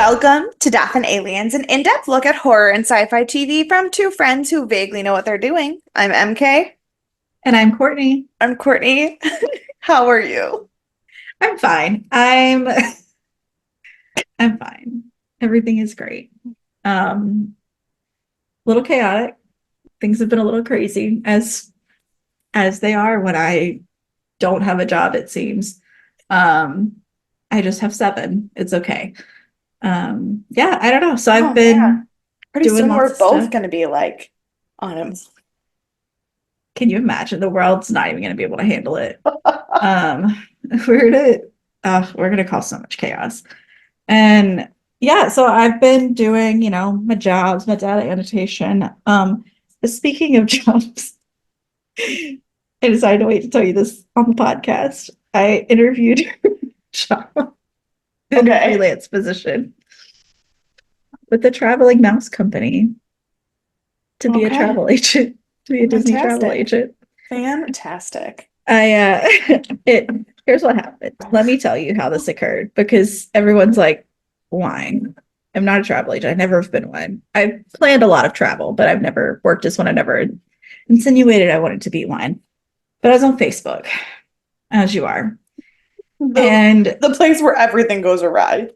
Welcome to Death and Aliens, an in-depth look at horror and sci-fi TV from two friends who vaguely know what they're doing. I'm MK. And I'm Courtney. I'm Courtney. How are you? I'm fine. I'm fine. Everything is great. A little chaotic. Things have been a little crazy as they are when I don't have a job, it seems. I just have 7. It's okay. Yeah, I don't know. So I've been Pretty doing soon lots we're of both stuff. going to be like on him. Can you imagine? The world's not even going to be able to handle it. Um, we're gonna cause so much chaos. And yeah, so I've been doing, my jobs, my data annotation. But speaking of jobs, I decided to wait to tell you this on the podcast. I interviewed for a job in a Okay. freelance position with a traveling mouse company to be a Okay. travel agent, to be a Disney travel Fantastic. agent. Fantastic. It here's what happened. Let me tell you how this occurred because everyone's like, lying. I'm not a travel agent. I've never been one. I've planned a lot of travel, but I've never worked as one. I never insinuated I wanted to be one. But I was on Facebook, as you are. The And the place where everything goes awry.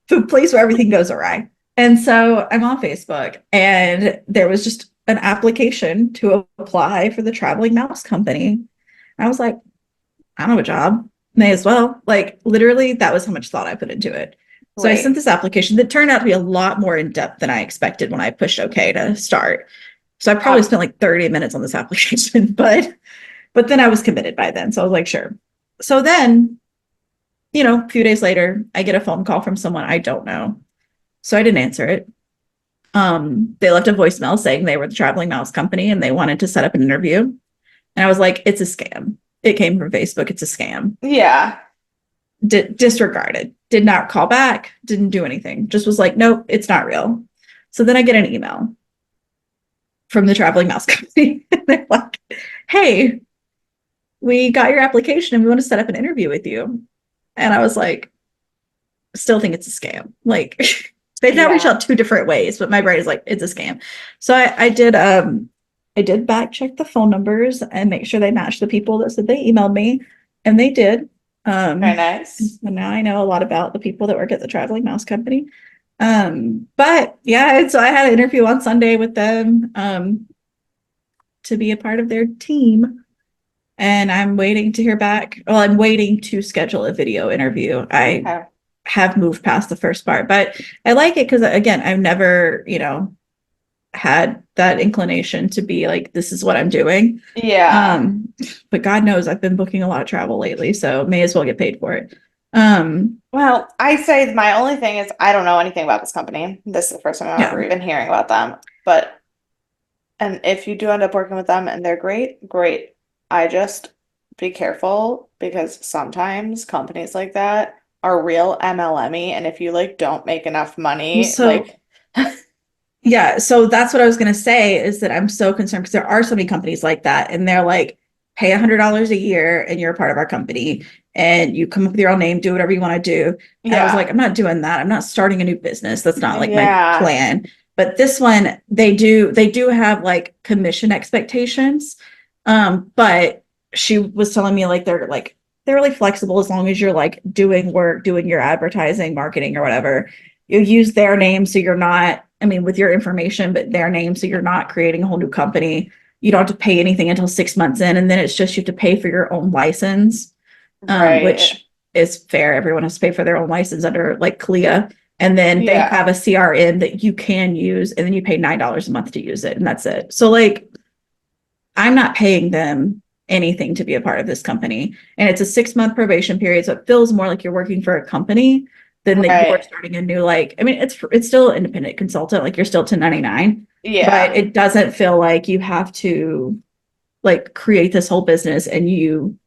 the place where everything goes awry. And so I'm on Facebook, and there was just an application to apply for the traveling mouse company. And I was like, I don't have a job. May as well. Like, literally, that was how much thought I put into it. So I sent Right. this application that turned out to be a lot more in depth than I expected when I pushed OK to start. So I probably spent like 30 minutes on this application, but then I was committed by then. So I was like, sure. So then, a few days later, I get a phone call from someone I don't know. So I didn't answer it. They left a voicemail saying they were the traveling mouse company and they wanted to set up an interview. And I was like, it's a scam. It came from Facebook. It's a scam. Yeah. Disregarded, did not call back, didn't do anything, just was like, nope, it's not real. So then I get an email from the traveling mouse company. They're like, hey, we got your application and we want to set up an interview with you. And I was like, still think it's a scam. Like, they've now reached Yeah. out 2 different ways, but my brain is like, it's a scam. So I did back check the phone numbers and make sure they matched the people that said they emailed me, and they did. Very Um, nice. and now I know a lot about the people that work at the traveling mouse company. But yeah, so I had an interview on Sunday with them to be a part of their team. And I'm waiting to hear back. Well, I'm waiting to schedule a video interview. I Okay. have moved past the first part, but I like it because, again, I've never, had that inclination to be like, this is what I'm doing. Yeah. But God knows I've been booking a lot of travel lately, so may as well get paid for it. Well, I say my only thing is I don't know anything about this company. This is the first time I'm Yeah. ever even hearing about them. And if you do end up working with them and they're great, great. I just be careful because sometimes companies like that are real MLM-y, and if you like don't make enough money, So yeah, so that's what I was gonna say is that I'm so concerned because there are so many companies like that, and they're like, pay $100 a year and you're a part of our company, and you come up with your own name, do whatever you want to do. And I was like, yeah. I'm not doing that. I'm not starting a new business. That's not like my Yeah. plan. But this one, they do have like commission expectations. But she was telling me like they're really flexible as long as you're like doing work, doing your advertising, marketing, or whatever. You use their name, so you're not, I mean, with your information, but their name, so you're not creating a whole new company. You don't have to pay anything until 6 months in, and then it's just you have to pay for your own license, Right. which is fair. Everyone has to pay for their own license under like CLIA. And then they Yeah. have a CRM that you can use, and then you pay $9 a month to use it, and that's it. So like, I'm not paying them anything to be a part of this company. And it's a 6-month probation period. So it feels more like you're working for a company than that you're Right. starting a new, like, I mean, it's still independent consultant, like you're still 1099, but Yeah. it doesn't feel like you have to like create this whole business and you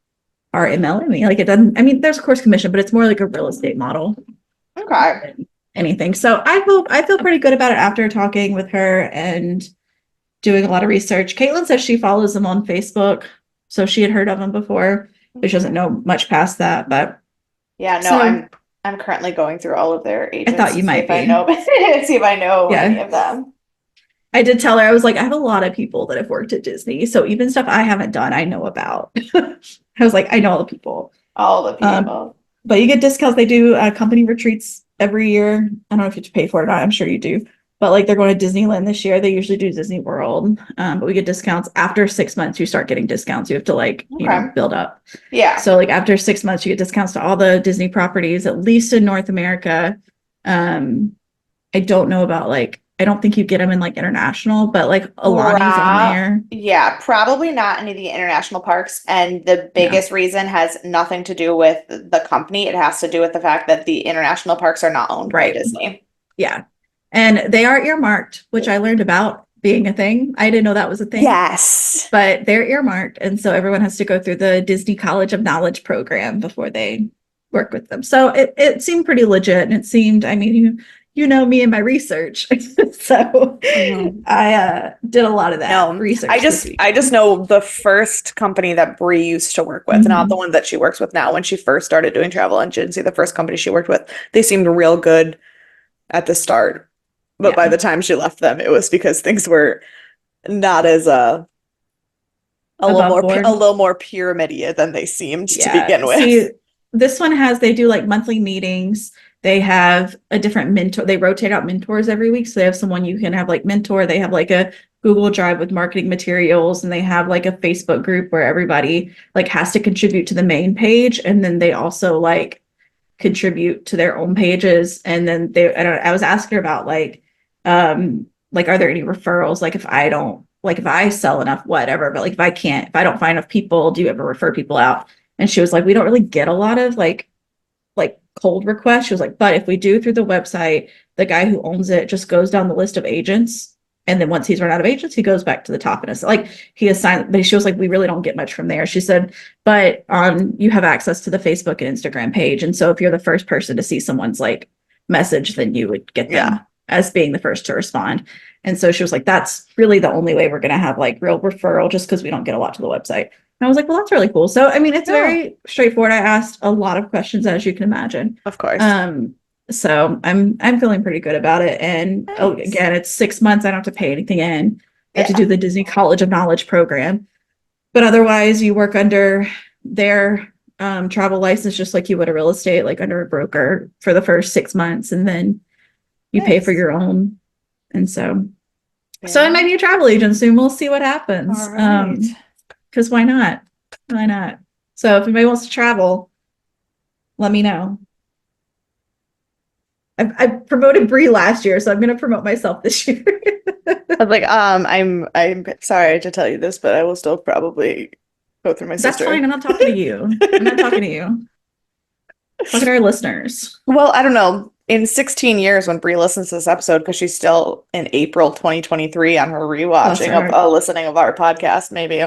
are MLMing. Like, it doesn't, I mean, there's of course commission, but it's more like a real estate model Okay. than anything. So I feel pretty good about it after talking with her and doing a lot of research. Caitlin says she follows them on Facebook, so she had heard of them before, but she doesn't know much past that. But Yeah, no, so I'm currently going through all of their I agents thought to you see might if I be. know see if I know any Yeah. of them. I did tell her, I was like, I have a lot of people that have worked at Disney. So even stuff I haven't done, I know about. I was like, I know all the people. All the Um, people. but you get discounts. They do company retreats every year. I don't know if you have to pay for it or not. I'm sure you do. But like they're going to Disneyland this year. They usually do Disney World. But we get discounts after 6 months. You start getting discounts. You have to like, Okay. build up. Yeah. So like after 6 months, you get discounts to all the Disney properties, at least in North America. Um, I don't know about like, I don't think you get them in like international, but like Alani's on there. Yeah, probably not any of the international parks. And the Yeah, biggest reason has nothing to do with the company. It has to do with the fact that the international parks are not owned by right. Disney. Yeah. And they are earmarked, which I learned about being a thing. I didn't know that was a thing, Yes. but they're earmarked. And so everyone has to go through the Disney College of Knowledge program before they work with them. So it seemed pretty legit. And it seemed, I mean, you know me and my research. So Mhm. I did a lot of that No, I research this just I just weekend. know the first company that Bree used to work with, not the Mhm. one that she works with now. When she first started doing travel agency, the first company she worked with, they seemed real good at the start. But by Yeah. the time she left them, it was because things were not as Above a board. little more pyramidy than they seemed to Yeah. begin with. See, this one they do like monthly meetings. They have a different mentor. They rotate out mentors every week. So they have someone you can have like mentor. They have like a Google Drive with marketing materials, and they have like a Facebook group where everybody like has to contribute to the main page. And then they also like contribute to their own pages. And then I was asking her about like, are there any referrals? Like if I don't, like if I sell enough, whatever, but like if I don't find enough people, do you ever refer people out? And she was like, we don't really get a lot of like cold requests. She was like, but if we do through the website, the guy who owns it just goes down the list of agents. And then once he's run out of agents, he goes back to the top. And it's like he assigned, but she was like, we really don't get much from there. She said, but you have access to the Facebook and Instagram page. And so if you're the first person to see someone's like message, then you would get Yeah, them as being the first to respond. And so she was like, that's really the only way we're going to have like real referral, just because we don't get a lot to the website. And I was like, well, that's really cool. So, I mean, it's yeah, very straightforward. I asked a lot of questions, as you can imagine. of course. Um, so I'm feeling pretty good about it. And oh, Nice. again, it's 6 months. I don't have to pay anything in. I have to Yeah. do the Disney College of Knowledge program. But otherwise, you work under their travel license just like you would a real estate, like under a broker for the first 6 months, and then you pay for Nice. your own. And so I Yeah. might be a travel agent soon. We'll see what All happens. right. Because why not? Why not? So if anybody wants to travel, let me know. I promoted Bree last year, so I'm going to promote myself this year. I was like, I'm sorry to tell you this, but I will still probably go through my That's fine. sister. I'm not talking to you. I'm not talking to you. I'm talking to our listeners. Well, I don't know. In 16 years, when Brie listens to this episode, because she's still in April 2023 on her Bless rewatching her of heart. listening of our podcast, maybe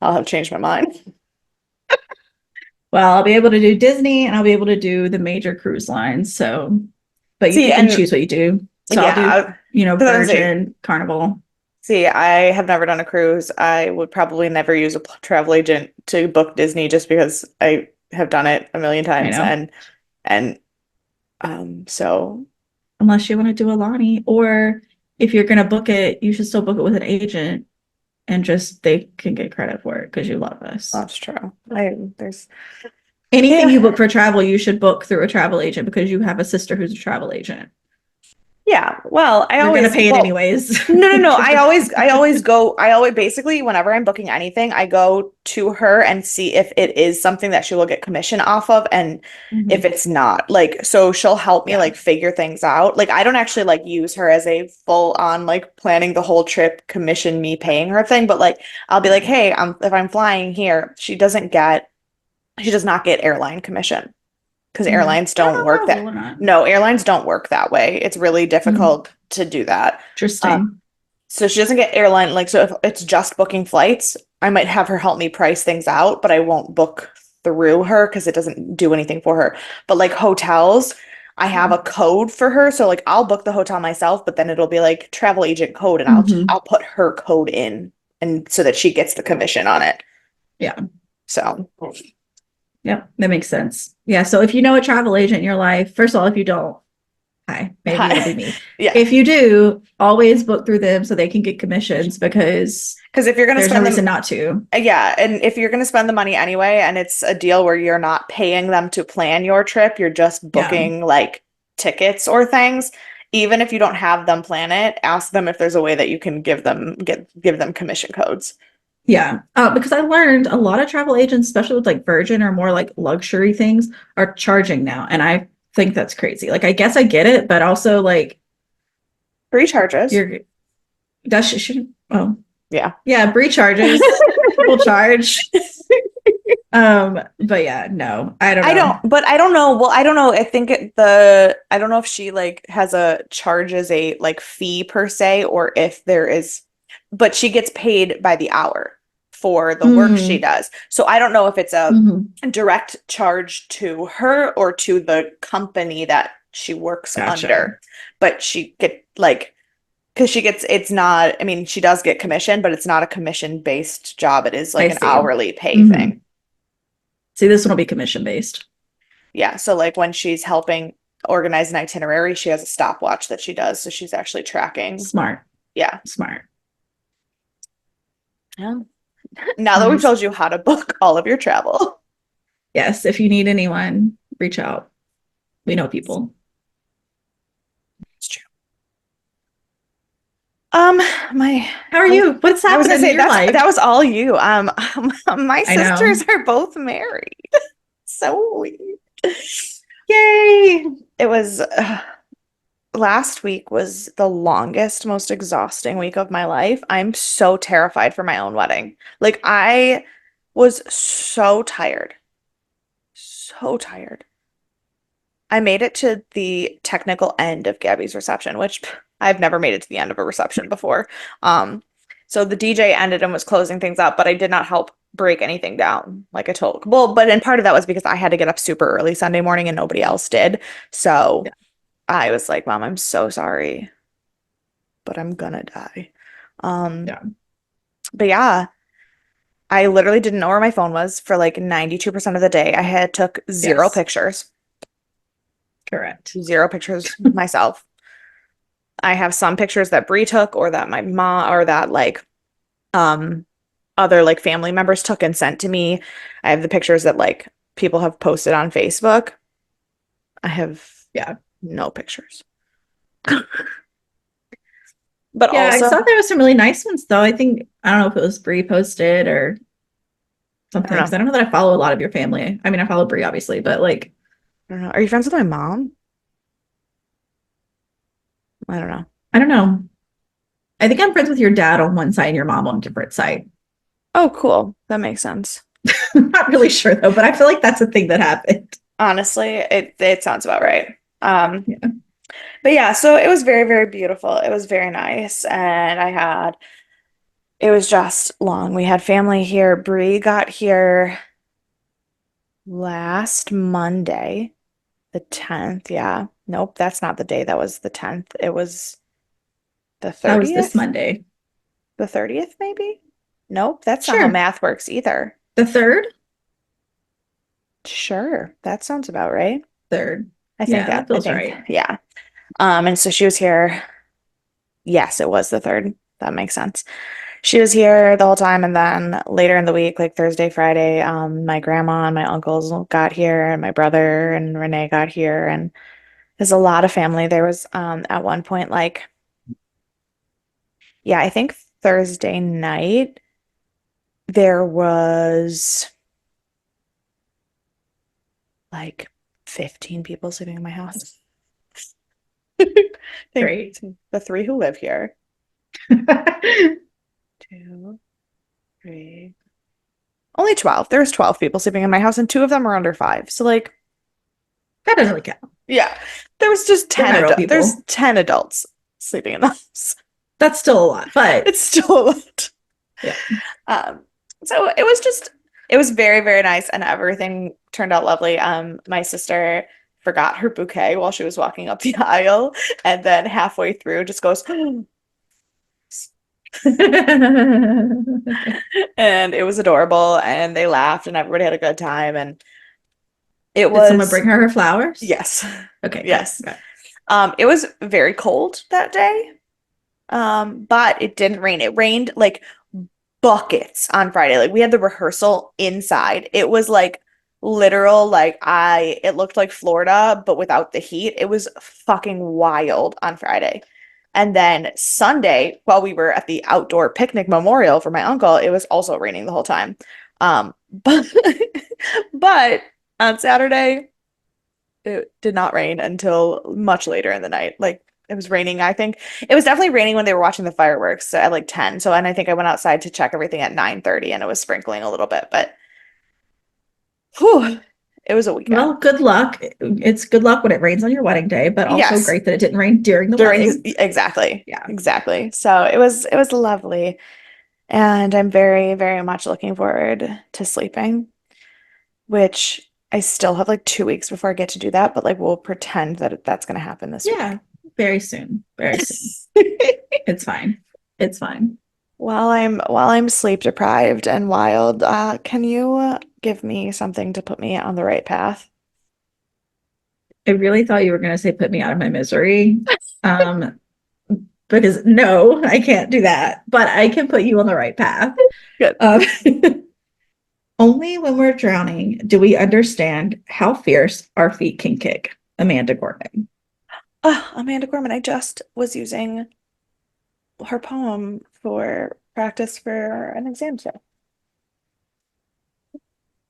I'll have changed my mind. Well, I'll be able to do Disney and I'll be able to do the major cruise lines. So, but you See, pick and and choose what you do. So I'll do, yeah, because I was say, Virgin, Carnival. see, I have never done a cruise. I would probably never use a travel agent to book Disney just because I have done it a million I times, know. and so Unless you want to do Alani, or if you're going to book it, you should still book it with an agent and just they can get credit for it because you love us. that's true. I there's Anything you yeah. book for travel, you should book through a travel agent because you have a sister who's a travel agent. Yeah, well, You're going to pay it anyways. no. I always basically, whenever I'm booking anything, I go to her and see if it is something that she will get commission off of. And if Mhm. it's not, like, so she'll help me Yeah. like figure things out. Like, I don't actually like use her as a full on like planning the whole trip, commission me paying her thing. But like, I'll be like, Yeah. hey, if I'm flying here, she does not get airline commission because Mhm. airlines I don't don't know work probably that. will not. No, airlines don't work that way. It's really Mhm. difficult to do that. Um, Interesting. so she doesn't get airline, like, so if it's just booking flights, I might have her help me price things out, but I won't book through her because it doesn't do anything for her. But like hotels, I have a code for her. So like I'll book the hotel myself, but then it'll be like travel agent code and Mhm. I'll put her code in and so that she gets the commission on it. Yeah. So Yep, that makes sense. Yeah. So if you know a travel agent in your life, first of all, if you don't, hi, maybe it'll be me. Yeah. If you do, always book through them so they can get commissions because Because if you're going to there's no spend them, reason not to. yeah, and if you're going to spend the money anyway, and it's a deal where you're not paying them to plan your trip, you're just Yeah. booking like tickets or things. Even if you don't have them plan it, ask them if there's a way that you can give them commission codes. Yeah. Because I learned a lot of travel agents, especially with like Virgin or more like luxury things, are charging now. And I think that's crazy. Like, I guess I get it, but also like Free charges. you're that should oh Yeah. yeah, Brie charges. People charge. But yeah, no, I don't I don't, know. but I don't know. Well, I don't know. I think I don't know if she like has a charges a like fee per se, or if there is, but she gets paid by the hour for the work she Mm, does. So I don't know if it's a hmm. direct charge to her or to the company that she works Gotcha. under, but she get like, because she gets, it's not, I mean, she does get commission, but it's not a commission based job. It is like I an see. hourly pay Hmm. thing. See, this one will be commission based. Yeah, so like when she's helping organize an itinerary, she has a stopwatch that she does, so she's actually tracking. Smart. Yeah. Smart. Yeah. Now that we've Nice. told you how to book all of your travel. Yes, if you need anyone, reach out. We know people. It's true. Um, my How are you? What's I was gonna happening in say your life? that was all you. My I know. sisters are both married. So weird. Yay. It was last week was the longest, most exhausting week of my life. I'm so terrified for my own wedding. Like I was so tired. So tired. I made it to the technical end of Gabby's reception, which I've never made it to the end of a reception before. Um, so the DJ ended and was closing things up, but I did not help break anything down like I told. Well, but and part of that was because I had to get up super early Sunday morning and nobody else did. So Yeah. I was like, Mom, I'm so sorry, but I'm gonna die. Um, Yeah. but yeah, I literally didn't know where my phone was for like 92% of the day. I had took zero Yes. pictures. Correct. Zero pictures myself. I have some pictures that Bree took or that my mom or that like um other like family members took and sent to me. I have the pictures that like people have posted on Facebook. I have Yeah. no pictures. But Yeah, I also, saw there was some really nice ones though. I think I don't know if it was Brie posted or I don't something know. because I don't know that I follow a lot of your family. I mean, I follow Brie obviously, but like I don't know. Are you friends with my mom? I don't know. I don't know. I think I'm friends with your dad on one side and your mom on a different side. Oh, cool. That makes sense. I'm not really sure though, but I feel like that's a thing that happened. Honestly, it sounds about right. Yeah. But yeah, so it was very, very beautiful. It was very nice. And it was just long. We had family here. Bree got here last Monday, the 10th. Yeah. Nope, that's not the day. That was the 10th. It was the That was this 30th. Monday. The 30th, maybe? Nope, that's not how Sure. math works either. The third? Sure, that sounds about right. Third. Yeah, that I feels think, right. yeah. And so she was here. Yes, it was the third. That makes sense. She was here the whole time, and then later in the week, like Thursday, Friday, my grandma and my uncles got here, and my brother and Renee got here, and there's a lot of family. There was at one point, like, yeah, I think Thursday night there was like 15 people sleeping in my house. I think Great. the three who live here. Two, three. Only 12. There's 12 people sleeping in my house, and two of them are under five. So like, That doesn't really count. yeah, there was just They're 10 my real adults. There's people. 10 adults sleeping in the house. That's still a lot, but It's still a lot. yeah. Um, so it was just, it was very, very nice, and everything turned out lovely. My sister forgot her bouquet while she was walking up the aisle, and then halfway through just goes, and it was adorable, and they laughed, and everybody had a good time, and It Did someone was, bring her flowers? yes. Okay, good. Yes. Okay. It was very cold that day. But it didn't rain. It rained like buckets on Friday. Like we had the rehearsal inside. It was like literal, it looked like Florida, but without the heat. It was fucking wild on Friday. And then Sunday, while we were at the outdoor picnic memorial for my uncle, it was also raining the whole time. But but on Saturday, it did not rain until much later in the night. Like it was raining, I think. It was definitely raining when they were watching the fireworks at like 10. So, and I think I went outside to check everything at 9:30 and it was sprinkling a little bit, but whew, it was a weekend. Well, good luck. It's good luck when it rains on your wedding day, but also Yes, great that it didn't rain during the during his wedding. exactly. Yeah. Exactly. So it was lovely. And I'm very, very much looking forward to sleeping, which I still have like 2 weeks before I get to do that, but like we'll pretend that that's going to happen this week. Yeah. Very soon. Very soon. It's fine. It's fine. While I'm sleep deprived and wild, can you give me something to put me on the right path? I really thought you were going to say put me out of my misery. Um, because no, I can't do that, but I can put you on the right path. Good. Um, only when we're drowning do we understand how fierce our feet can kick. Amanda Gorman. Amanda Gorman, I just was using her poem for practice for an exam today.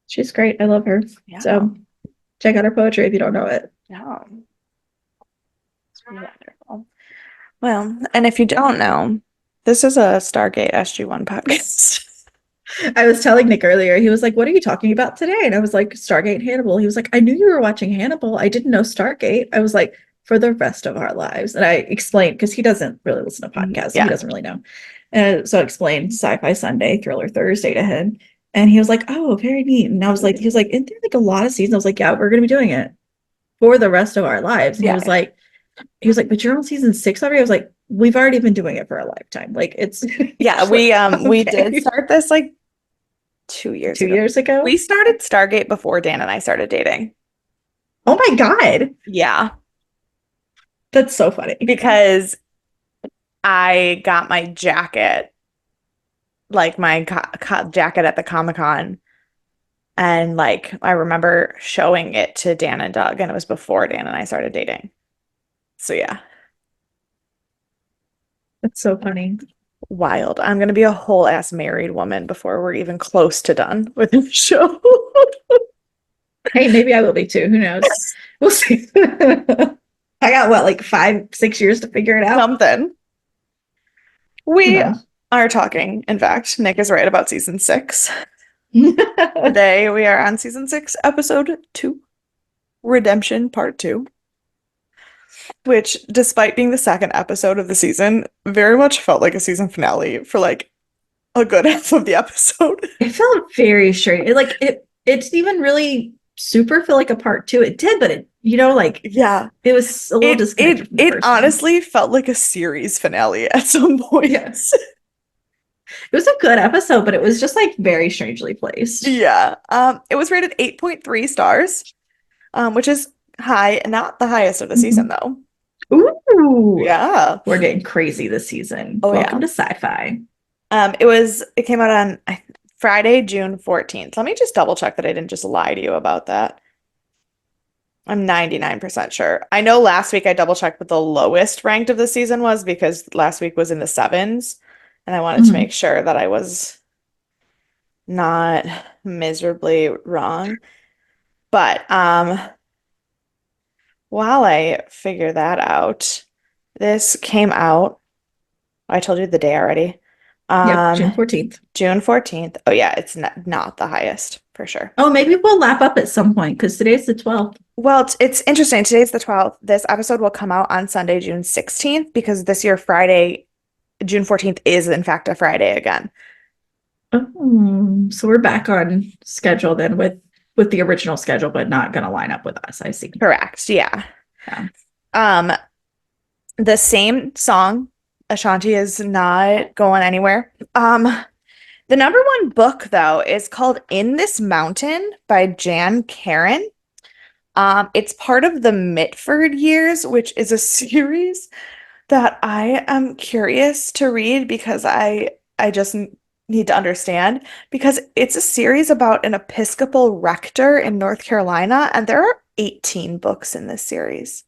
She's great. I love her. Yeah. So check out her poetry if you don't know it. Yeah. It's wonderful. Well, and if you don't know, this is a Stargate SG-1 podcast. I was telling Nick earlier, he was like, "What are you talking about today?" And I was like, "Stargate Hannibal." He was like, "I knew you were watching Hannibal. I didn't know Stargate." I was like, "For the rest of our lives." And I explained because he doesn't really listen to podcasts, so he Yeah. doesn't really know. So I explained Sci-Fi Sunday, Thriller Thursday to him, and he was like, "Oh, very neat." And I was like, "He was like, isn't there like a lot of seasons?" I was like, "Yeah, we're gonna be doing it for the rest of our lives." And Yeah. he was like, "But you're on season 6 already." I was like, "We've already been doing it for a lifetime. Like it's Yeah, we did okay." start this like 2 years Two ago. years ago. We started Stargate before Dan and I started dating. Oh my God. Yeah, That's so funny. because I got my jacket, like my jacket at the Comic-Con, and like I remember showing it to Dan and Doug, and it was before Dan and I started dating. So yeah, That's so funny. wild. I'm gonna be a whole ass married woman before we're even close to done with the show. Hey, maybe I will be too. Who knows? We'll see. I got what, like 5, 6 years to figure it out? Something. Who We knows? are talking. In fact, Nick is right about season 6. Today we are on season 6, episode 2, Redemption Part 2, which, despite being the second episode of the season, very much felt like a season finale for like a good half of the episode. It felt very straight. It didn't even really super feel like a part 2. It did, but like Yeah, it was a little it disconnected it from the it first one. honestly felt like a series finale at some Yeah. points. It was a good episode, but it was just like very strangely placed. Yeah. It was rated 8.3 stars, which is high, not the highest of the season Mhm. though. Ooh, Yeah. we're getting crazy this season. Oh Welcome yeah. to sci-fi. It came out on Friday, June 14th. Let me just double check that I didn't just lie to you about that. I'm 99% sure. I know last week I double checked what the lowest ranked of the season was because last week was in the sevens, and I wanted to Mhm. make sure that I was not miserably wrong. But while I figure that out, this came out. I told you the day already. Yep, Um, June 14th. June 14th. Oh yeah, it's not the highest for sure. Oh, maybe we'll lap up at some point because today's the 12th. Well, it's interesting. Today's the 12th. This episode will come out on Sunday, June 16th, because this year, Friday, June 14th is in fact a Friday again. Oh, so we're back on schedule then with the original schedule, but not going to line up with us. I see. Correct. Yeah. Yeah. Um, the same song, Ashanti, is not going anywhere. The number one book though is called In This Mountain by Jan Karen. It's part of the Mitford Years, which is a series that I am curious to read because I just need to understand because it's a series about an Episcopal rector in North Carolina, and there are 18 books in this series.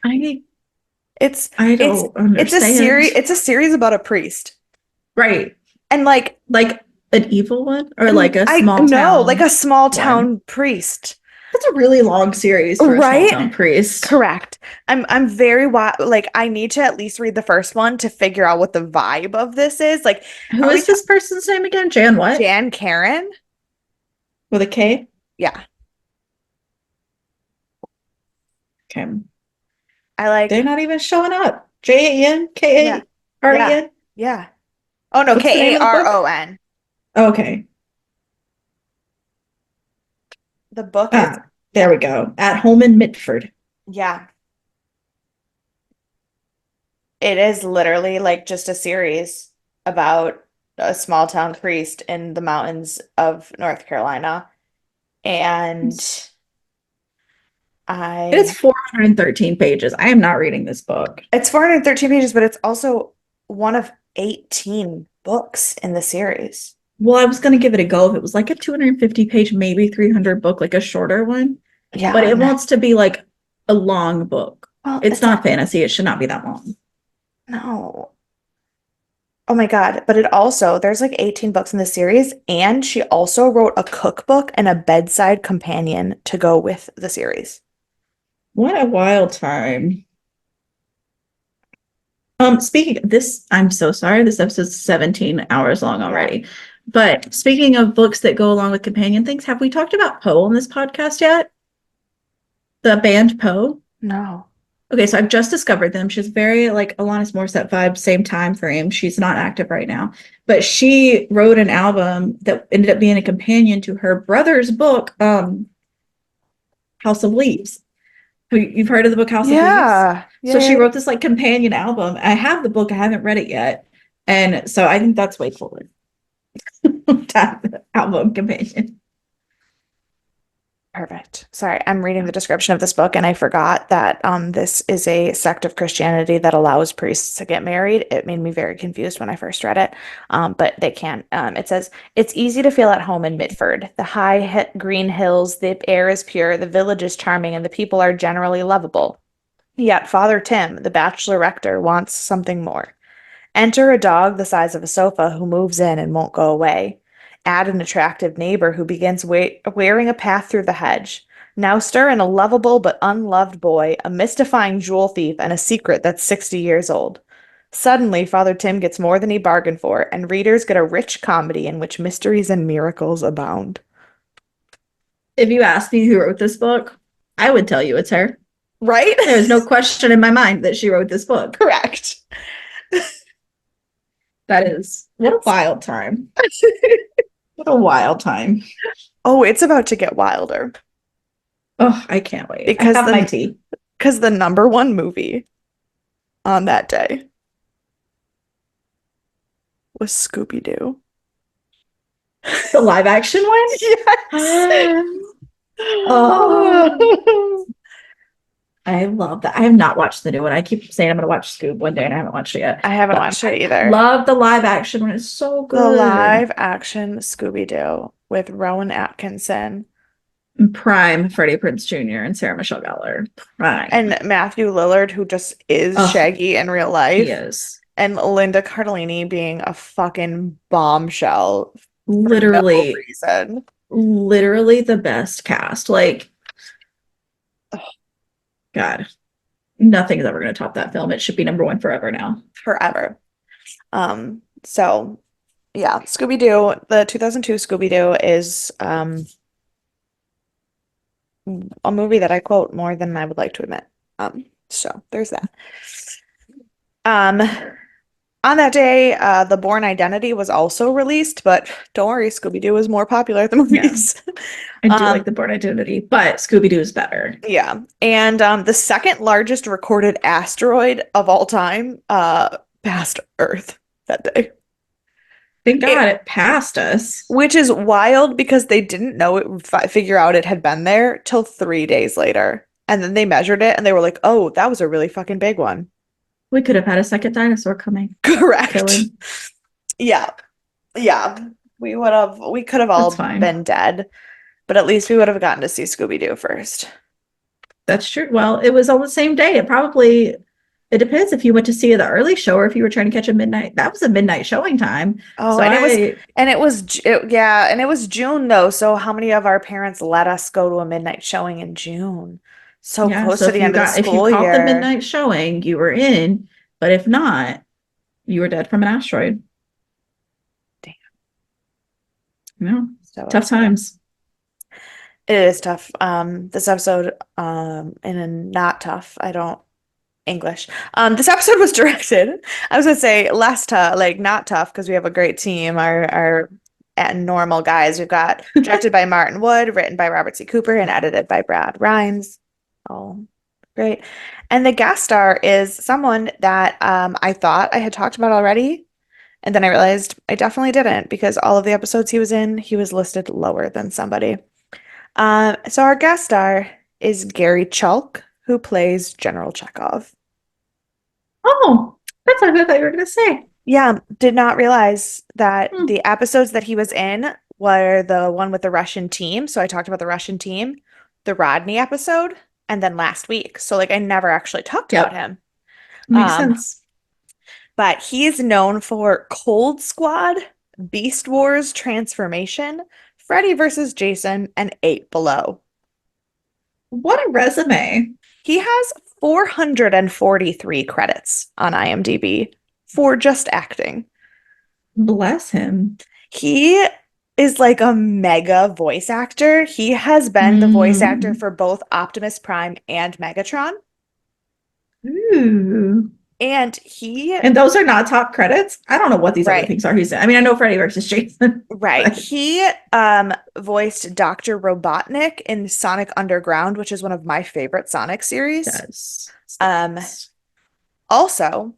I It's I it's don't understand. it's a series about a priest. Right. And like Like an evil one or like a I small know, like town a small one. town priest. That's a really long series for a small Right? town priest. Correct. I'm very like I need to at least read the first one to figure out what the vibe of this is. Like, Who are we is this person's name again? Jan what? Jan Karen? With a K? Yeah. Okay. I like They're not even showing up. yeah. Yeah. Jan-K-A-R-E-N? Yeah. Oh no, What's the name of the book? Karon. Okay. The book is Ah, there yeah. we go. At Home in Mitford. Yeah. It is literally like just a series about a small town priest in the mountains of North Carolina. And It is I 413 pages. I am not reading this book. it's 413 pages, but it's also one of 18 books in the series. Well, I was going to give it a go if it was like a 250 page, maybe 300 book, like a shorter one. But Yeah, it no, wants to be like a long book. well, It's it's not, not fantasy. It should not be that long. no. Oh my God. But it also, there's like 18 books in the series, and she also wrote a cookbook and a bedside companion to go with the series. What a wild time. Speaking of this, I'm so sorry. This episode's 17 hours long Yeah. already. But speaking of books that go along with companion things, have we talked about Poe on this podcast yet? The band Poe? No. Okay, so I've just discovered them. She's very like Alanis Morissette vibe, same time frame. She's not active right now, but she wrote an album that ended up being a companion to her brother's book, House of Leaves. You've heard of the book House of Leaves? Yeah. So Yeah. she Yeah. wrote this like companion album. I have the book, I haven't read it yet. And so I think that's way cooler to have the album companion. Perfect. Sorry, I'm reading the description of this book and I forgot that this is a sect of Christianity that allows priests to get married. It made me very confused when I first read it, but they can. It says, it's easy to feel at home in Mitford. The high green hills, the air is pure, the village is charming, and the people are generally lovable. Yet Father Tim, the bachelor rector, wants something more. Enter a dog the size of a sofa who moves in and won't go away. Add an attractive neighbor who begins wearing a path through the hedge. Now stir in a lovable but unloved boy, a mystifying jewel thief, and a secret that's 60 years old. Suddenly, Father Tim gets more than he bargained for, and readers get a rich comedy in which mysteries and miracles abound. If you asked me who wrote this book, I would tell you it's her. Right? There's no question in my mind that she wrote this book. Correct. That is what a wild time. What a wild time. Oh, it's about to get wilder Oh, I can't wait. I because have my the tea. because the number one movie on that day was Scooby-Doo. The live action Yes. one? Oh, I love that. I have not watched the new one. I keep saying I'm going to watch Scoob one day and I haven't watched it yet. I haven't But watched it I either. love the live action one. It's so The good. live action Scooby-Doo with Rowan Atkinson Prime Freddie Prinze Jr. and Sarah Michelle Gellar. Prime. and Matthew Lillard, who just is Oh, Shaggy in real he life, is. and Linda Cardellini being a fucking bombshell for no Literally, reason. literally the best cast. Like, God, nothing is ever going to top that film. It should be number one forever now. Forever. So yeah, Scooby-Doo, the 2002 Scooby-Doo is a movie that I quote more than I would like to admit. So there's that. Um, on that day, The Bourne Identity was also released, but don't worry, Scooby-Doo was more popular than the Yeah, movies. I do like the Bourne Identity, but Scooby Doo is better. Yeah. And the second largest recorded asteroid of all time passed Earth that day. Thank It, God it passed us. which is wild because they didn't know it, figure out it had been there till 3 days later. And then they measured it and they were like, oh, that was a really fucking big one. We could have had a second dinosaur coming. Correct. Killing. Yeah. Yeah. We could have That's all fine. been dead, but at least we would have gotten to see Scooby-Doo first. That's true. Well, it was on the same day. It depends if you went to see the early show or if you were trying to catch a midnight. That was a midnight showing time. Oh, So and it was, I, yeah, and it was June though. So how many of our parents let us go to a midnight showing in June? So yeah. close So to the end of the if you school caught the year. midnight showing, you were in. But if not, you were dead from an asteroid. Damn, Yeah. so Tough upsetting. times. It is tough. This episode, in a not tough, I don't English. This episode was directed. I was gonna say less tough, like not tough, because we have a great team. Our normal guys. We've got directed by Martin Wood, written by Robert C. Cooper, and edited by Brad Rhymes. Oh, great. And the guest star is someone that I thought I had talked about already, and then I realized I definitely didn't because all of the episodes he was in, he was listed lower than somebody. So our guest star is Gary Chalk, who plays General Chekhov. Oh, that's what I thought you were going to say. Yeah, did not realize that Hmm. the episodes that he was in were the one with the Russian team. So I talked about the Russian team, the Rodney episode, and then last week. So like I never actually talked about Yep. him. Makes Um, sense. but he's known for Cold Squad, Beast Wars Transformation, Freddy versus Jason, and Eight Below. What a resume. He has 443 credits on IMDb for just acting. Bless him. He is like a mega voice actor. He has been the voice actor Mm. for both Optimus Prime and Megatron. Ooh. And he, And those are not top credits. I don't know what these other right, things are he's in. I mean, I know Freddy versus Jason, right. but He voiced Dr. Robotnik in Sonic Underground, which is one of my favorite Sonic series. yes. Um, also,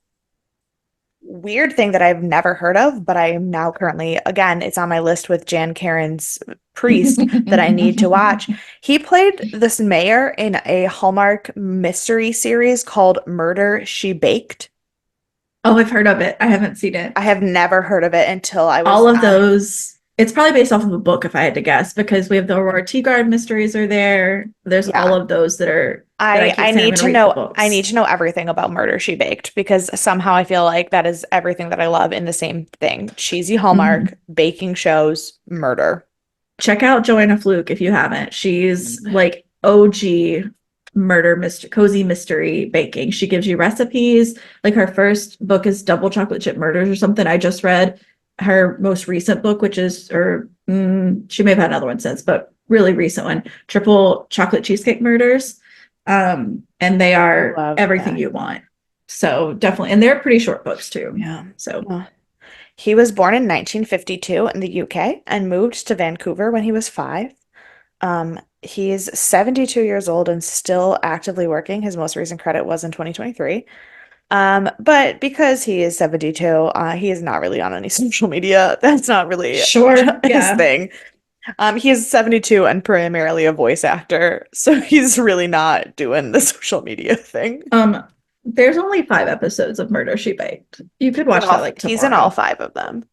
weird thing that I've never heard of, but I am now currently, again, it's on my list with Jan Karen's Priest that I need to watch. He played this mayor in a Hallmark mystery series called Murder, She Baked. Oh, I've heard of it. I haven't seen it. I have never heard of it until I was All of those, it's probably based off of a book if I had to guess, because we have the Aurora Teaguard mysteries are there. There's all yeah. of those that I keep I saying I'm need going to to read the know I need books. to know everything about Murder She Baked because somehow I feel like that is everything that I love in the same thing. Cheesy Hallmark, Mhm. baking shows, murder. Check out Joanna Fluke if you haven't. She's like OG murder mystery, cozy mystery baking. She gives you recipes. Like her first book is Double Chocolate Chip Murders or something. I just read her most recent book, which is, she may have had another one since, but really recent one, Triple Chocolate Cheesecake Murders. And they are Love everything that. you want. So definitely, and they're pretty short books too. Yeah. So Uh, He was born in 1952 in the UK and moved to Vancouver when he was 5. He's 72 years old and still actively working. His most recent credit was in 2023. But because he is 72, he is not really on any social media. That's not really sure, his yeah. thing. He is 72 and primarily a voice actor, so he's really not doing the social media thing. Um, there's only 5 episodes of Murder She Baked. You could watch that like He's in all tomorrow. 5 of them.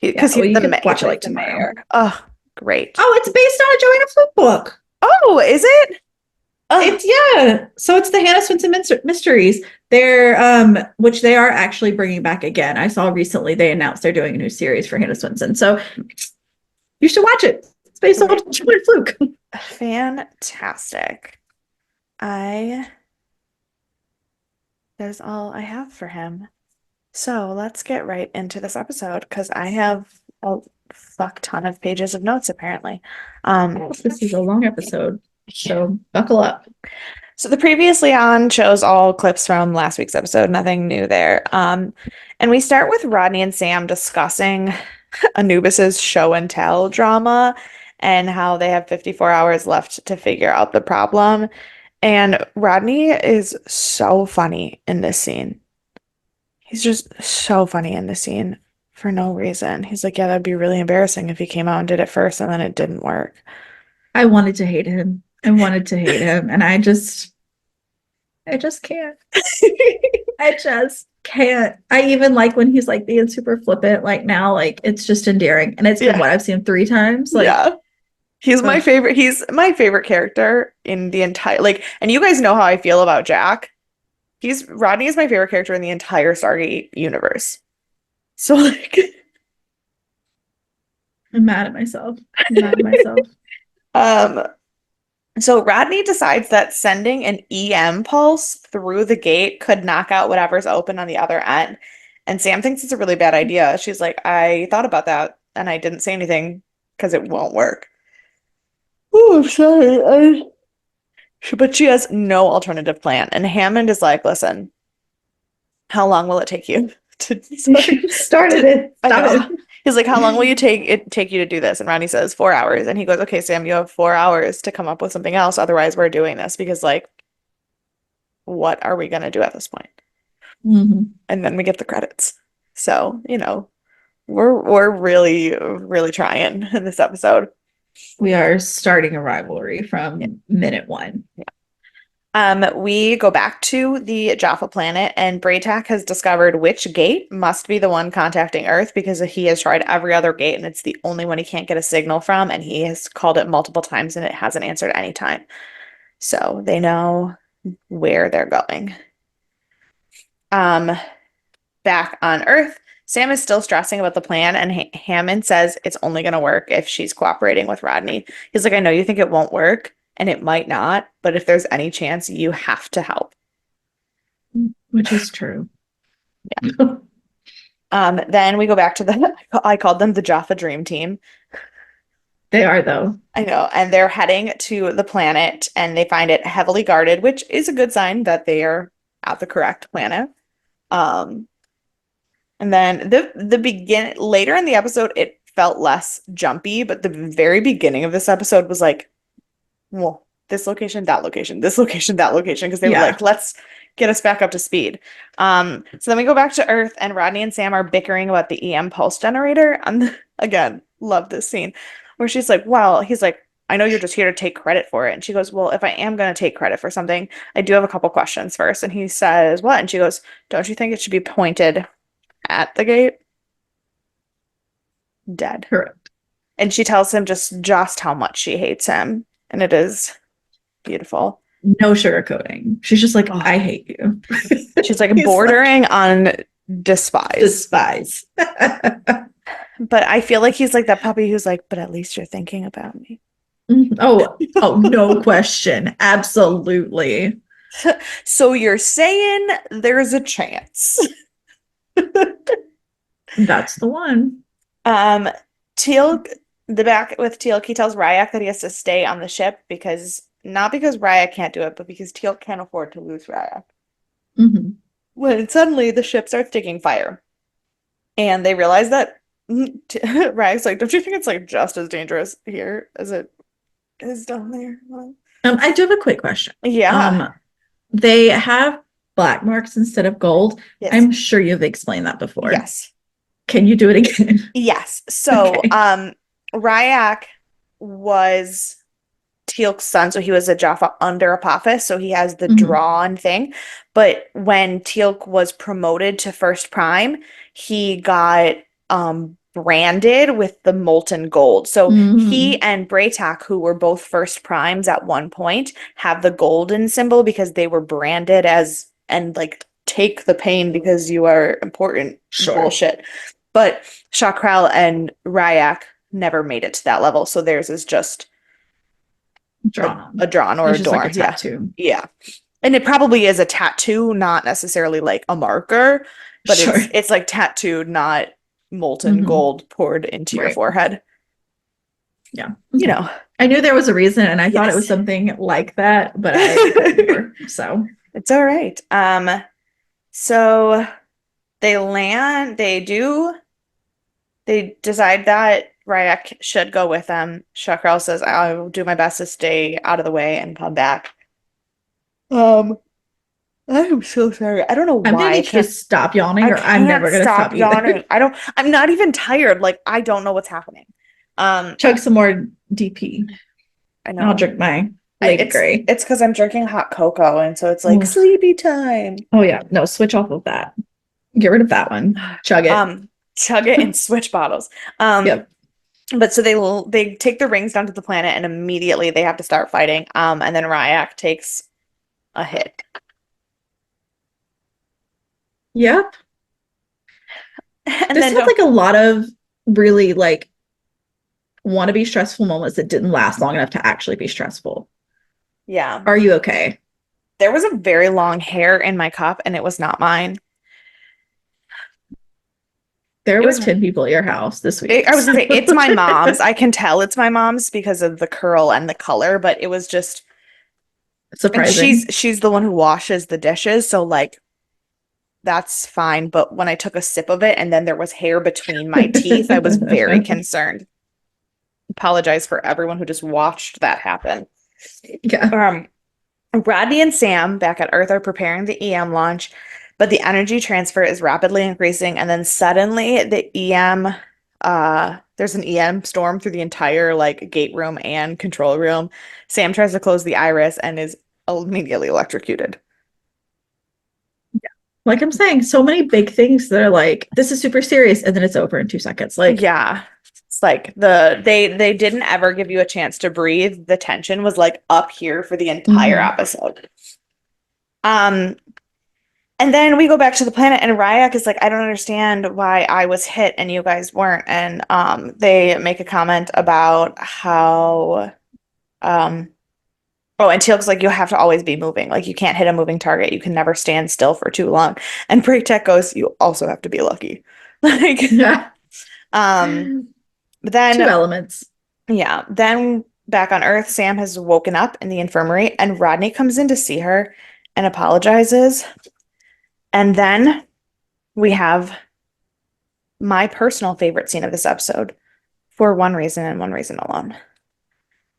Yeah, Because well, you he could watch it plays like the tomorrow. mayor. Oh, great. Oh, it's based on a Joanna Fluke book. Oh, is it? Oh, It's yeah. So it's the Hannah Swinton Mysteries. They're which they are actually bringing back again. I saw recently they announced they're doing a new series for Hannah Swinton. So you should watch it. It's based on great. Joanna Fluke. Fantastic. I That is all I have for him. So let's get right into this episode because I have a fuck ton of pages of notes apparently. This is a long episode, so buckle up. So the previously on shows all clips from last week's episode, nothing new there. And we start with Rodney and Sam discussing Anubis's show and tell drama and how they have 54 hours left to figure out the problem. And Rodney is so funny in this scene. He's just so funny in this scene for no reason. He's like, yeah, that'd be really embarrassing if he came out and did it first and then it didn't work. I wanted to hate him. I wanted to hate him. And I just can't. I just can't. I even like when he's like being super flippant, like now, like it's just endearing. And it's been Yeah. what I've seen 3 times. Like, Yeah. He's my ugh, favorite. He's my favorite character in the entire like, and you guys know how I feel about Jack. He's Rodney is my favorite character in the entire Stargate universe. So like I'm mad at myself. I'm mad at myself. um so Rodney decides that sending an EM pulse through the gate could knock out whatever's open on the other end. And Sam thinks it's a really bad idea. She's like, I thought about that and I didn't say anything because it won't work. Oh, I'm sorry. But she has no alternative plan. And Hammond is like, listen, how long will it take you to sorry, You started it. I Stop know. it. He's like, how long will you take you to do this? And Ronnie says 4 hours. And he goes, okay, Sam, you have 4 hours to come up with something else. Otherwise, we're doing this because like, what are we gonna do at this point? Mhm. And then we get the credits. So, we're really, really trying in this episode. We are starting a rivalry Yeah. from minute one. We go back to the Jaffa planet, and Braytak has discovered which gate must be the one contacting Earth because he has tried every other gate and it's the only one he can't get a signal from, and he has called it multiple times and it hasn't answered any time. So they know where they're going. Um, Back on Earth, Sam is still stressing about the plan, and Hammond says it's only going to work if she's cooperating with Rodney. He's like, I know you think it won't work, and it might not, but if there's any chance, you have to help. Which is true. Then we go back to I called them the Jaffa Dream Team. They are, though. I know, and they're heading to the planet, and they find it heavily guarded, which is a good sign that they are at the correct planet. Um, And then the begin later in the episode, it felt less jumpy, but the very beginning of this episode was like, well, this location, that location, this location, that location, because they were Yeah. like, let's get us back up to speed. So then we go back to Earth, and Rodney and Sam are bickering about the EM pulse generator. And again, love this scene where she's like, well, he's like, I know you're just here to take credit for it. And she goes, well, if I am going to take credit for something, I do have a couple questions first. And he says, what? And she goes, don't you think it should be pointed at the gate? Dead. Correct. And she tells him just how much she hates him, and it is beautiful. No sugarcoating. She's just like, Oh, I hate you. she's like He's like, bordering on despise. despise. But I feel like he's like that puppy who's like, but at least you're thinking about me. Oh, no question. Absolutely. So you're saying there's a chance. That's the one. Um, Teal, the back with Teal, he tells Ry'ac that he has to stay on the ship because not because Ry'ac can't do it, but because Teal can't afford to lose Ry'ac. Mhm. When suddenly the ship starts taking fire, and they realize that Ry'ac's like, don't you think it's like just as dangerous here as it is down there? I do have a quick question. Yeah. They have black marks instead of gold. Yes. I'm sure you've explained that before. Yes. Can you do it again? Yes. So, Okay. Ry'ac was Teal'c's son, so he was a Jaffa under Apophis, so he has the Mhm. drawn thing. But when Teal'c was promoted to first prime, he got branded with the molten gold. So he Mhm. and Braytak, who were both first primes at one point, have the golden symbol because they were branded as and like take the pain because you are important Sure. bullshit. But Chakrel and Ry'ac never made it to that level, so theirs is just Drawn on. a drawn or It's a just like a dorn. Yeah. tattoo. Yeah. And it probably is a tattoo, not necessarily like a marker, but Sure. it's like tattooed, not molten Mhm. gold poured into your Right. forehead. Yeah. You Okay. know. I knew there was a reason and I thought it was Yes. something like that, but I couldn't remember. So, It's all right. So they decide that Ry'ac should go with them. Chakrel says, I'll do my best to stay out of the way and come back. Um, I'm so sorry. I don't know I'm gonna why need you to stop I yawning, or I'm can't never gonna stop stop either. yawning. I'm not even tired. Like I don't know what's happening. Um, Chug some more DP. I I'll know. drink my Lady Grey. It's because I'm drinking hot cocoa, and so it's like Oof. sleepy time. Oh yeah, no, switch off of that. Get rid of that one. Chug it. Chug it and switch bottles. Um, Yep. but so they take the rings down to the planet, and immediately they have to start fighting. And then Ry'ac takes a hit, Yep. and This then had don't. like a lot of really like want to be stressful moments that didn't last long enough to actually be stressful. Yeah, Are you okay? there was a very long hair in my cup, and it was not mine. There It were was 10 people at your house this week. I was So. gonna say it's my mom's. I can tell it's my mom's because of the curl and the color, but it was just, and Surprising. she's the one who washes the dishes, so like that's fine. But when I took a sip of it and then there was hair between my teeth, I was very concerned. Apologize for everyone who just watched that happen. Yeah. Um, Rodney and Sam back at Earth are preparing the EM launch, but the energy transfer is rapidly increasing, and then suddenly the EM there's an EM storm through the entire like gate room and control room. Sam tries to close the iris and is immediately electrocuted. Like I'm saying, so many big things that are like, this is super serious, and then it's over in 2 seconds. Like, Yeah. It's like they didn't ever give you a chance to breathe. The tension was like up here for the entire mhm. episode. Um, And then we go back to the planet, and Ry'ac is like, I don't understand why I was hit and you guys weren't. And they make a comment about how um oh, and Teal'c's like, you have to always be moving. Like you can't hit a moving target. You can never stand still for too long. And Break Tech goes, you also have to be lucky. Like Yeah. um but Two then elements. yeah, then back on Earth, Sam has woken up in the infirmary and Rodney comes in to see her and apologizes. And then we have my personal favorite scene of this episode for one reason and one reason alone.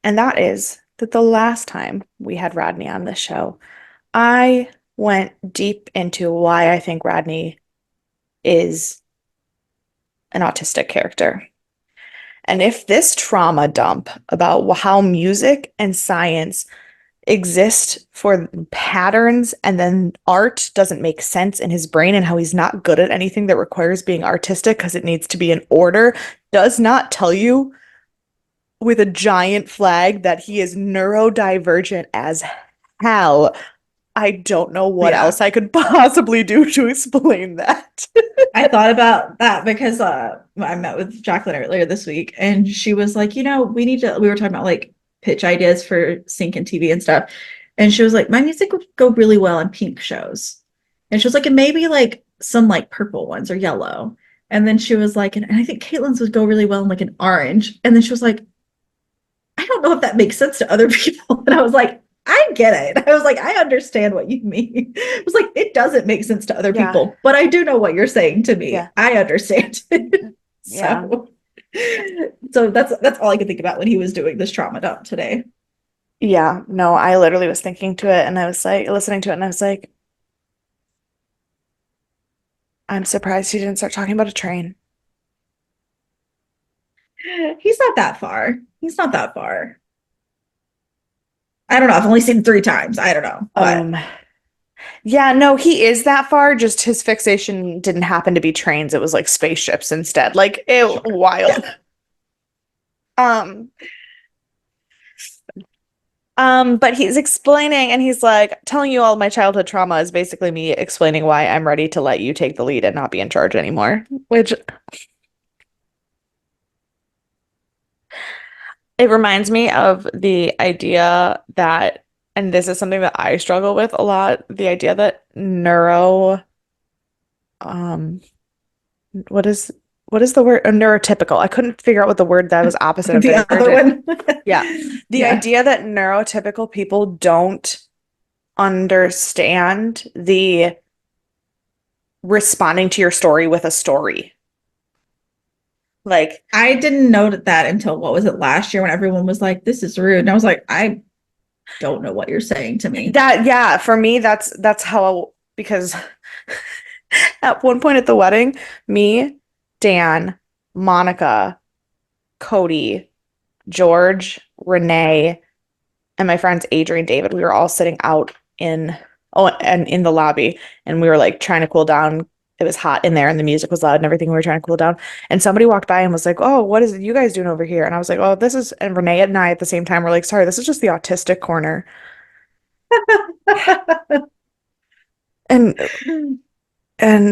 And that is that the last time we had Rodney on this show, I went deep into why I think Rodney is an autistic character. And if this trauma dump about how music and science exist for patterns and then art doesn't make sense in his brain and how he's not good at anything that requires being artistic because it needs to be in order does not tell you with a giant flag that he is neurodivergent as hell. I don't know what Yeah. else I could possibly do to explain that. I thought about that because I met with Jacqueline earlier this week, and she was like, we were talking about like pitch ideas for sync and TV and stuff. And she was like, my music would go really well in pink shows. And she was like, and maybe like some like purple ones or yellow. And then she was like, and I think Caitlin's would go really well in like an orange. And then she was like, I don't know if that makes sense to other people. And I was like, I get it. I was like, I understand what you mean. I was like, it doesn't make sense to other Yeah, people, but I do know what you're saying to yeah, me. I understand. yeah, so so that's all I could think about when he was doing this trauma dump today. yeah. No, I literally was thinking to it and I was like, listening to it and I was like, I'm surprised he didn't start talking about a train. He's not that far. He's not that far. I don't know. I've only seen him 3 times. I don't know. But Um, yeah, no, he is that far, just his fixation didn't happen to be trains, it was like spaceships instead. Like it sure. Yeah. wild. Um, but he's explaining and he's like, telling you all my childhood trauma is basically me explaining why I'm ready to let you take the lead and not be in charge anymore. Which it reminds me of the idea that, and this is something that I struggle with a lot, the idea that um, what is what is the word? Neurotypical. I couldn't figure out what the word that was opposite of The other divergent. one. Yeah. The Yeah. idea that neurotypical people don't understand the responding to your story with a story. Like, I didn't note that until what was it last year when everyone was like, this is rude. And I was like, I don't know what you're saying to me. That, yeah, for me, that's how, because at one point at the wedding, me, Dan, Monica, Cody, George, Renee, and my friends Adrian, David, we were all sitting out in, oh, and in the lobby, and we were like trying to cool down. It was hot in there and the music was loud and everything. We were trying to cool down. And somebody walked by and was like, "Oh, what is it you guys doing over here?" And I was like, "Oh, this is," and Renee and I at the same time were like, "Sorry, this is just the autistic corner." And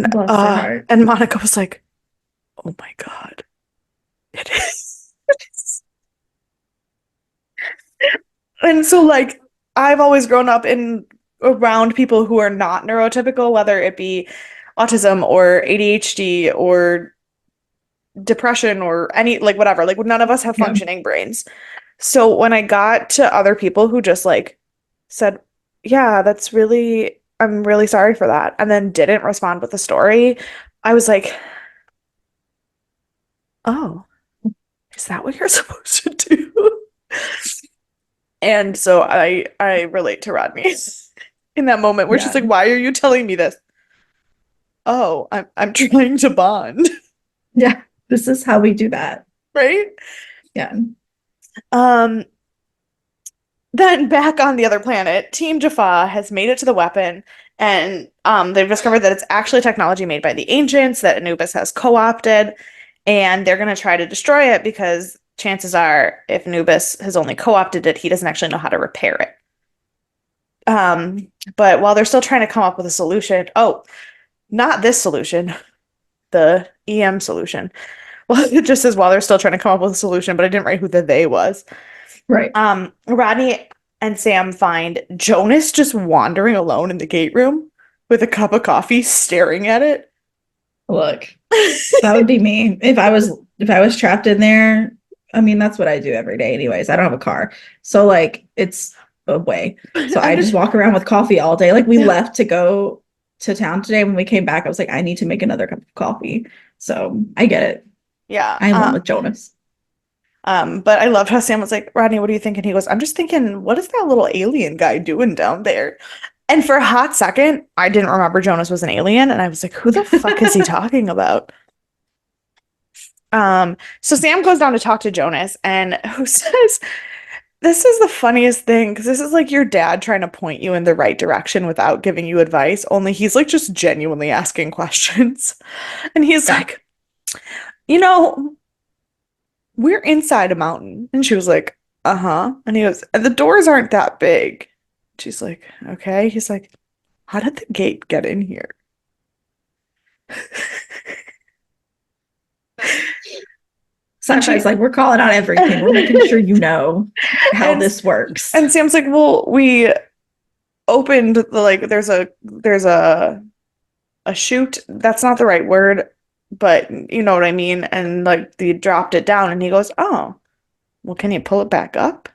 Bless their heart. and Monica was like, "Oh my God, it is." And so like I've always grown up in around people who are not neurotypical, whether it be autism or ADHD or depression or any like whatever. Like none of us have Yeah. functioning brains. So when I got to other people who just like said, "Yeah, that's really, I'm really sorry for that," and then didn't respond with the story, I was like, "Oh, is that what you're supposed to do?" And so I relate to Rodney in that moment where she's Yeah. like, "Why are you telling me this?" "Oh, I'm trying to bond." Yeah. This is how we do that. Right? Yeah. Um, then back on the other planet, Team Jaffa has made it to the weapon, and they've discovered that it's actually technology made by the ancients that Anubis has co-opted, and they're going to try to destroy it because chances are, if Anubis has only co-opted it, he doesn't actually know how to repair it. But while they're still trying to come up with a solution, oh, not this solution, the EM solution. Well, it just says while they're still trying to come up with a solution, but I didn't write who the they was. Right. Rodney and Sam find Jonas just wandering alone in the gate room with a cup of coffee, staring at it. Look, that would be me. If I was trapped in there, I mean, that's what I do every day anyways. I don't have a car. So like it's a way. So I I'm just just, walk around with coffee all day. Like we yeah, left to go to town today. When we came back, I was like, I need to make another cup of coffee. So I get it. yeah. I am one with Jonas. But I loved how Sam was like, "Rodney, what are you thinking?" He goes, "I'm just thinking, what is that little alien guy doing down there?" And for a hot second, I didn't remember Jonas was an alien, and I was like, "Who the fuck is he talking about?" So Sam goes down to talk to Jonas, and who says, "This is the funniest thing because this is like your dad trying to point you in the right direction without giving you advice, only he's like just genuinely asking questions." And he's Yeah. like, "You know, we're inside a mountain." And she was like, "Uh-huh." And he goes, "And the doors aren't that big." She's like, "Okay." He's like, "How did the gate get in here?" And Sunshine's she like, we're calling out everything. We're making sure you know how and this works. and Sam's like, "Well, we opened the like there's a chute. That's not the right word, but you know what I mean." And like they dropped it down and he goes, "Oh, well, can you pull it back up?"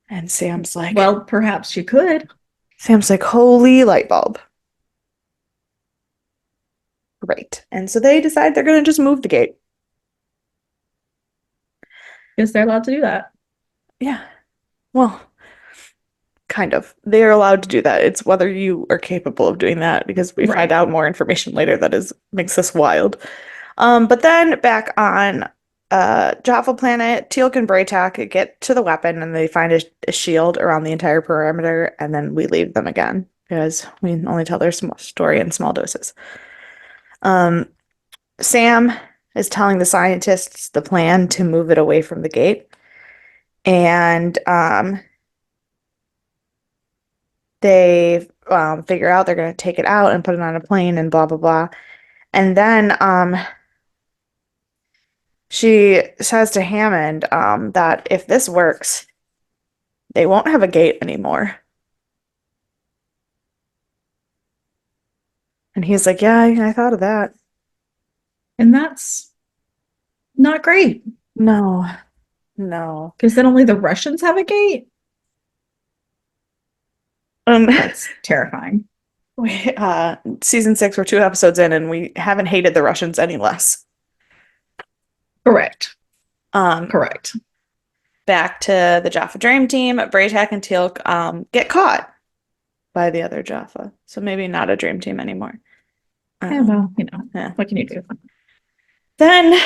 And Well, perhaps you could. Sam's like, "Holy light bulb." Great. And so they decide they're gonna just move the gate. Because they're allowed to do that. Yeah. Well, kind of. They're allowed to do that. It's whether you are capable of doing that because we find Right. out more information later that is makes this wild. But then back on Jaffa planet, Teal'c and Braytak get to the weapon and they find a shield around the entire perimeter, and then we leave them again because we only tell their story in small doses. Um, Sam is telling the scientists the plan to move it away from the gate, and they figure out they're going to take it out and put it on a plane and blah blah blah. And then she says to Hammond that if this works, they won't have a gate anymore. And he's like, "Yeah, I thought of that." And that's not great. No, no. Because then only the Russians have a gate. Um, That's terrifying. season 6, we're 2 episodes in, and we haven't hated the Russians any less. Correct. Um, Correct. back to the Jaffa Dream Team. Braytac and Teal'c get caught by the other Jaffa. So maybe not a Dream Team anymore. Yeah, well, Yeah. what can you do? Then,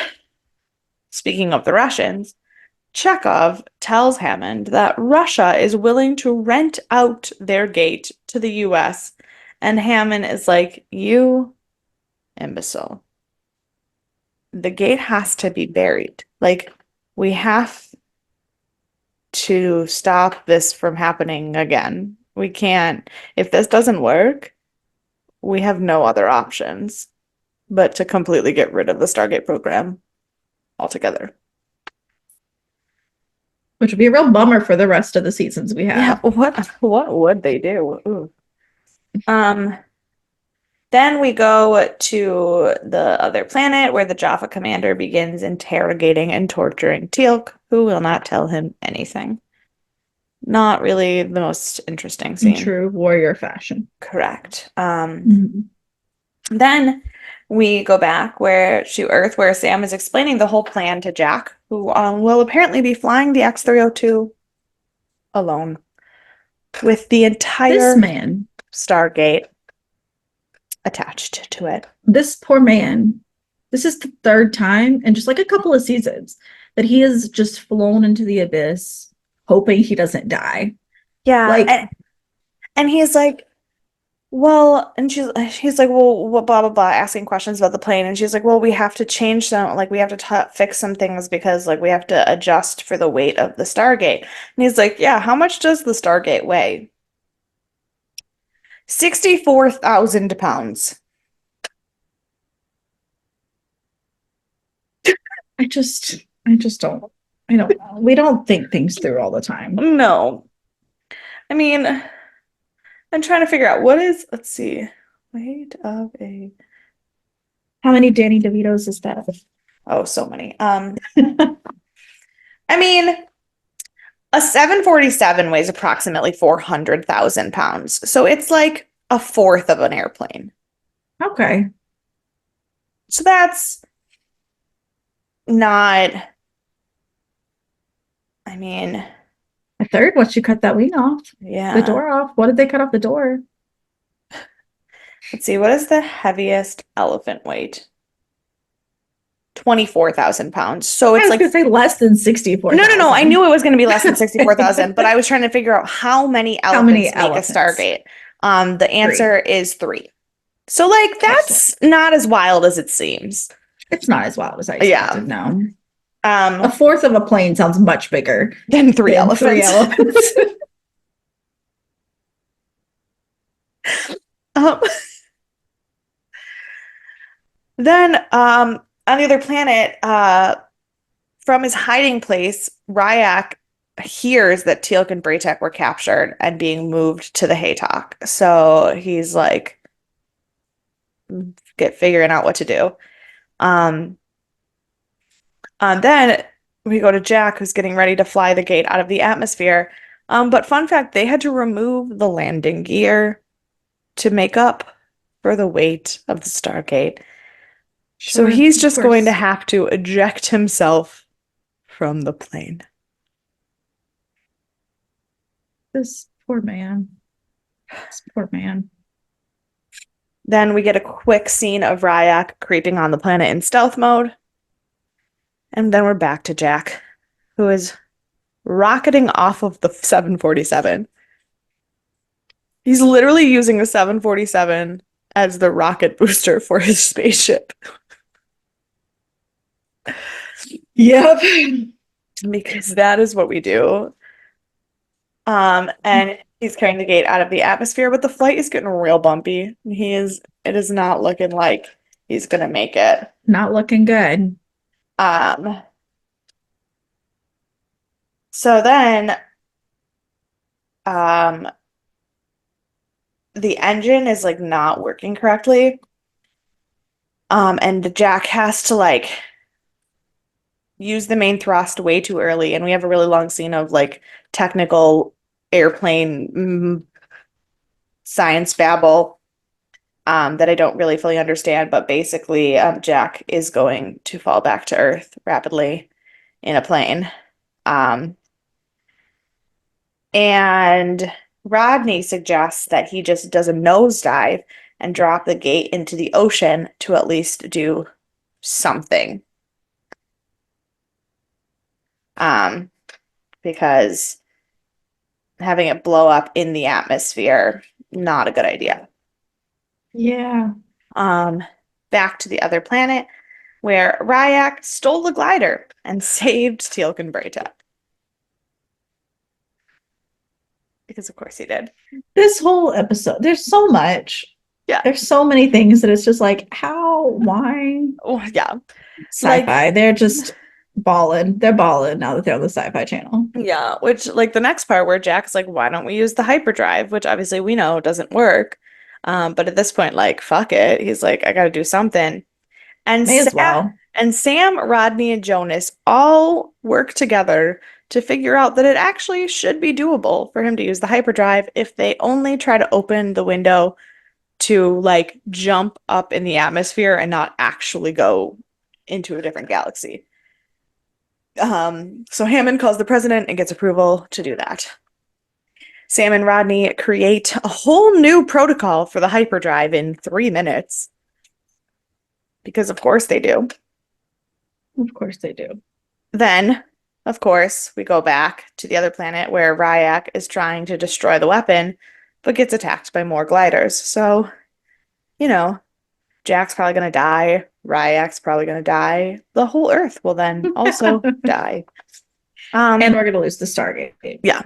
speaking of the Russians, Chekhov tells Hammond that Russia is willing to rent out their gate to the US. And Hammond is like, you imbecile. The gate has to be buried. Like, we have to stop this from happening again. We can't, if this doesn't work, we have no other options but to completely get rid of the Stargate program altogether. Which would be a real bummer for the rest of the seasons we Yeah, have. what would they do? Ooh. Then we go to the other planet where the Jaffa commander begins interrogating and torturing Teal'c, who will not tell him anything. Not really the most interesting In scene. true warrior fashion. Correct. Mhm. Then we go back to Earth, where Sam is explaining the whole plan to Jack, who will apparently be flying the X-302 alone with the This entire man, Stargate attached to it. this poor man, this is the third time in just like a couple of seasons that he has just flown into the abyss, hoping he doesn't die. Yeah, Like, and he's like, well, and he's like, well, what, blah blah blah, asking questions about the plane, and she's like, well, we have to change some, like we have to fix some things because like we have to adjust for the weight of the Stargate. And he's like, yeah, how much does the Stargate weigh? 64,000 pounds. I just don't, I don't know. We don't think things through all the time. No, I mean, I'm trying to figure out what is, let's see, weight of a, How many Danny DeVitos is that? oh, so many. I mean, a 747 weighs approximately 400,000 pounds. So it's like a fourth of an airplane. Okay. So that's not, I mean, A third, once you cut that wing off, yeah. the door off. What did they cut off the door? Let's see, what is the heaviest elephant weight? 24,000 pounds. So I it's was like, gonna say less than 64,000. no. I knew it was going to be less than 64,000, but I was trying to figure out how many How many elephants make a elephants? Stargate. The answer is 3. So like that's not as wild as it seems. It's not as wild as I Yeah. expected, no. A fourth of a plane sounds much bigger Than 3 than elephants. 3 elephants. Um, Then on the other planet, from his hiding place, Ry'ac hears that Teal'c and Braytac were captured and being moved to the Haytalk. So he's like figuring out what to do. Then we go to Jack, who's getting ready to fly the gate out of the atmosphere. But fun fact, they had to remove the landing gear to make up for the weight of the Stargate. So Sure, he's of just course. going to have to eject himself from the plane. This poor man. This poor man. Then we get a quick scene of Ry'ac creeping on the planet in stealth mode. And then we're back to Jack, who is rocketing off of the 747. He's literally using the 747 as the rocket booster for his spaceship. Yep. Because that is what we do. And he's carrying the gate out of the atmosphere, but the flight is getting real bumpy. It is not looking like he's gonna make it. Not looking good. So then the engine is like not working correctly. And Jack has to like use the main thrust way too early, and we have a really long scene of like technical airplane science babble that I don't really fully understand, but basically Jack is going to fall back to Earth rapidly in a plane. And Rodney suggests that he just does a nosedive and drop the gate into the ocean to at least do something. Um, because having it blow up in the atmosphere, not a good idea. Yeah. Um, Back to the other planet where Ry'ac stole the glider and saved Teal'c and Braytech. Because of course he did. This whole episode, there's so much. Yeah. There's so many things that it's just like, how, why? Oh, yeah. Sci-fi. They're just balling. They're balling now that they're on the sci-fi channel. Yeah, which like the next part where Jack's like, why don't we use the hyperdrive? Which obviously we know doesn't work. But at this point, like, fuck it. He's like, I gotta do something. And May as well. Sam, Rodney, and Jonas all work together to figure out that it actually should be doable for him to use the hyperdrive if they only try to open the window to like jump up in the atmosphere and not actually go into a different galaxy. So Hammond calls the president and gets approval to do that. Sam and Rodney create a whole new protocol for the hyperdrive in 3 minutes. Because of course they do. Of course they do. Then, of course, we go back to the other planet where Ry'ac is trying to destroy the weapon, but gets attacked by more gliders. So, you know, Jack's probably going to die. Ry'ac's probably going to die. The whole Earth will then also die. And we're going to lose the Stargate. Yeah.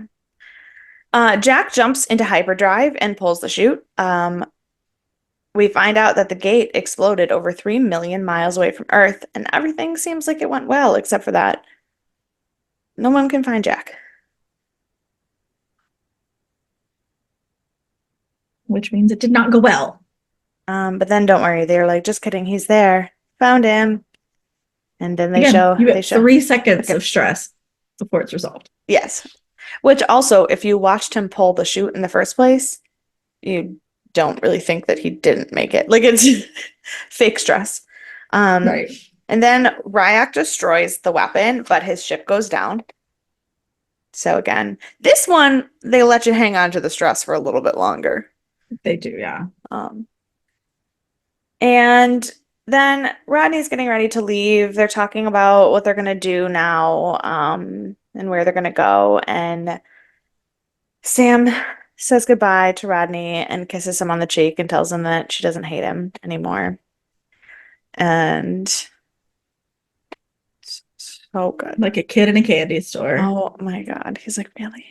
Jack jumps into hyperdrive and pulls the chute. We find out that the gate exploded over 3 million miles away from Earth, and everything seems like it went well, except for that no one can find Jack. Which means it did not go well. But then don't worry, they're like, just kidding, he's there. Found him. And then they Again, you they get show 3 seconds of stress before it's resolved. Yes. Which also, if you watched him pull the chute in the first place, you don't really think that he didn't make it. Like it's fake stress. Right. And then Ry'ac destroys the weapon, but his ship goes down. So again, this one, they let you hang on to the stress for a little bit longer. They do, yeah. And then Rodney's getting ready to leave. They're talking about what they're going to do now, and where they're going to go. And Sam says goodbye to Rodney and kisses him on the cheek and tells him that she doesn't hate him anymore. And so good. Like a kid in a candy store. Oh my God. He's like, really?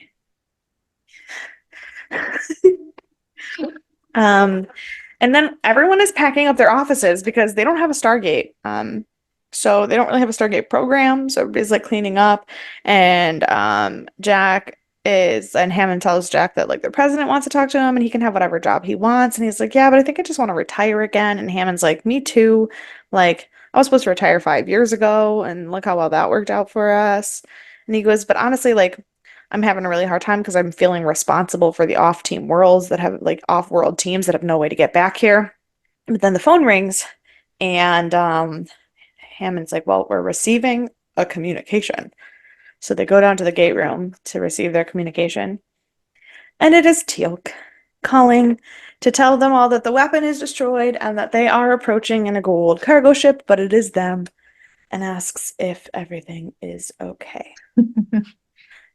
And then everyone is packing up their offices because they don't have a Stargate. So they don't really have a Stargate program. So everybody's like cleaning up. And and Hammond tells Jack that like the president wants to talk to him and he can have whatever job he wants. And he's like, yeah, but I think I just want to retire again. And Hammond's like, me too. Like, I was supposed to retire 5 years ago, and look how well that worked out for us. And he goes, but honestly, like, I'm having a really hard time because I'm feeling responsible for the off-team worlds that have like off-world teams that have no way to get back here. But then the phone rings, and Hammond's like, well, we're receiving a communication. So they go down to the gate room to receive their communication. And it is Teal'c calling to tell them all that the weapon is destroyed and that they are approaching in a gold cargo ship, but it is them, and asks if everything is okay.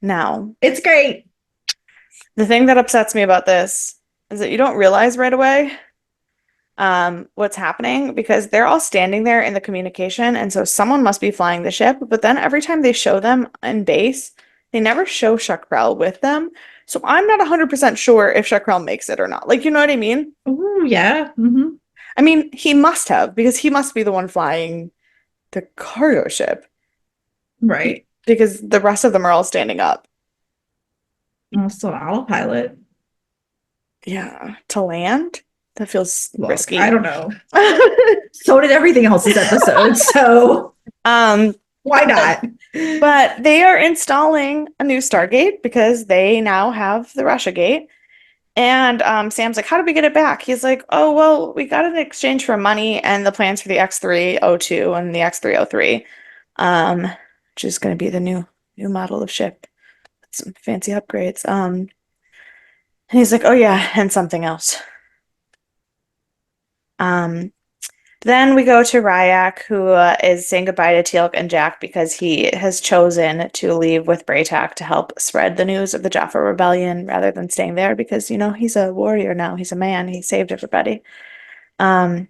Now, it's great. The thing that upsets me about this is that you don't realize right away what's happening because they're all standing there in the communication, and so someone must be flying the ship, but then every time they show them in base, they never show Chakrel with them. So I'm not 100% sure if Chakrel makes it or not. Like, you know what I mean? Oh, yeah. Mm-hmm. I mean, he must have, because he must be the one flying the cargo ship. Right. Because the rest of them are all standing up. Also, autopilot. Yeah. To land? That feels risky. I don't know. So did everything else this episode. So why not? But they are installing a new Stargate because they now have the Russia Gate. And Sam's like, how did we get it back? He's like, oh, well, we got it in exchange for money and the plans for the X302 and the X303, which is going to be the new model of ship. some fancy upgrades. And he's like, oh yeah, and something else. Um, then we go to Ry'ac, who is saying goodbye to Teal'c and Jack because he has chosen to leave with Braytak to help spread the news of the Jaffa Rebellion rather than staying there because, you know, he's a warrior now. He's a man. He saved everybody. Um,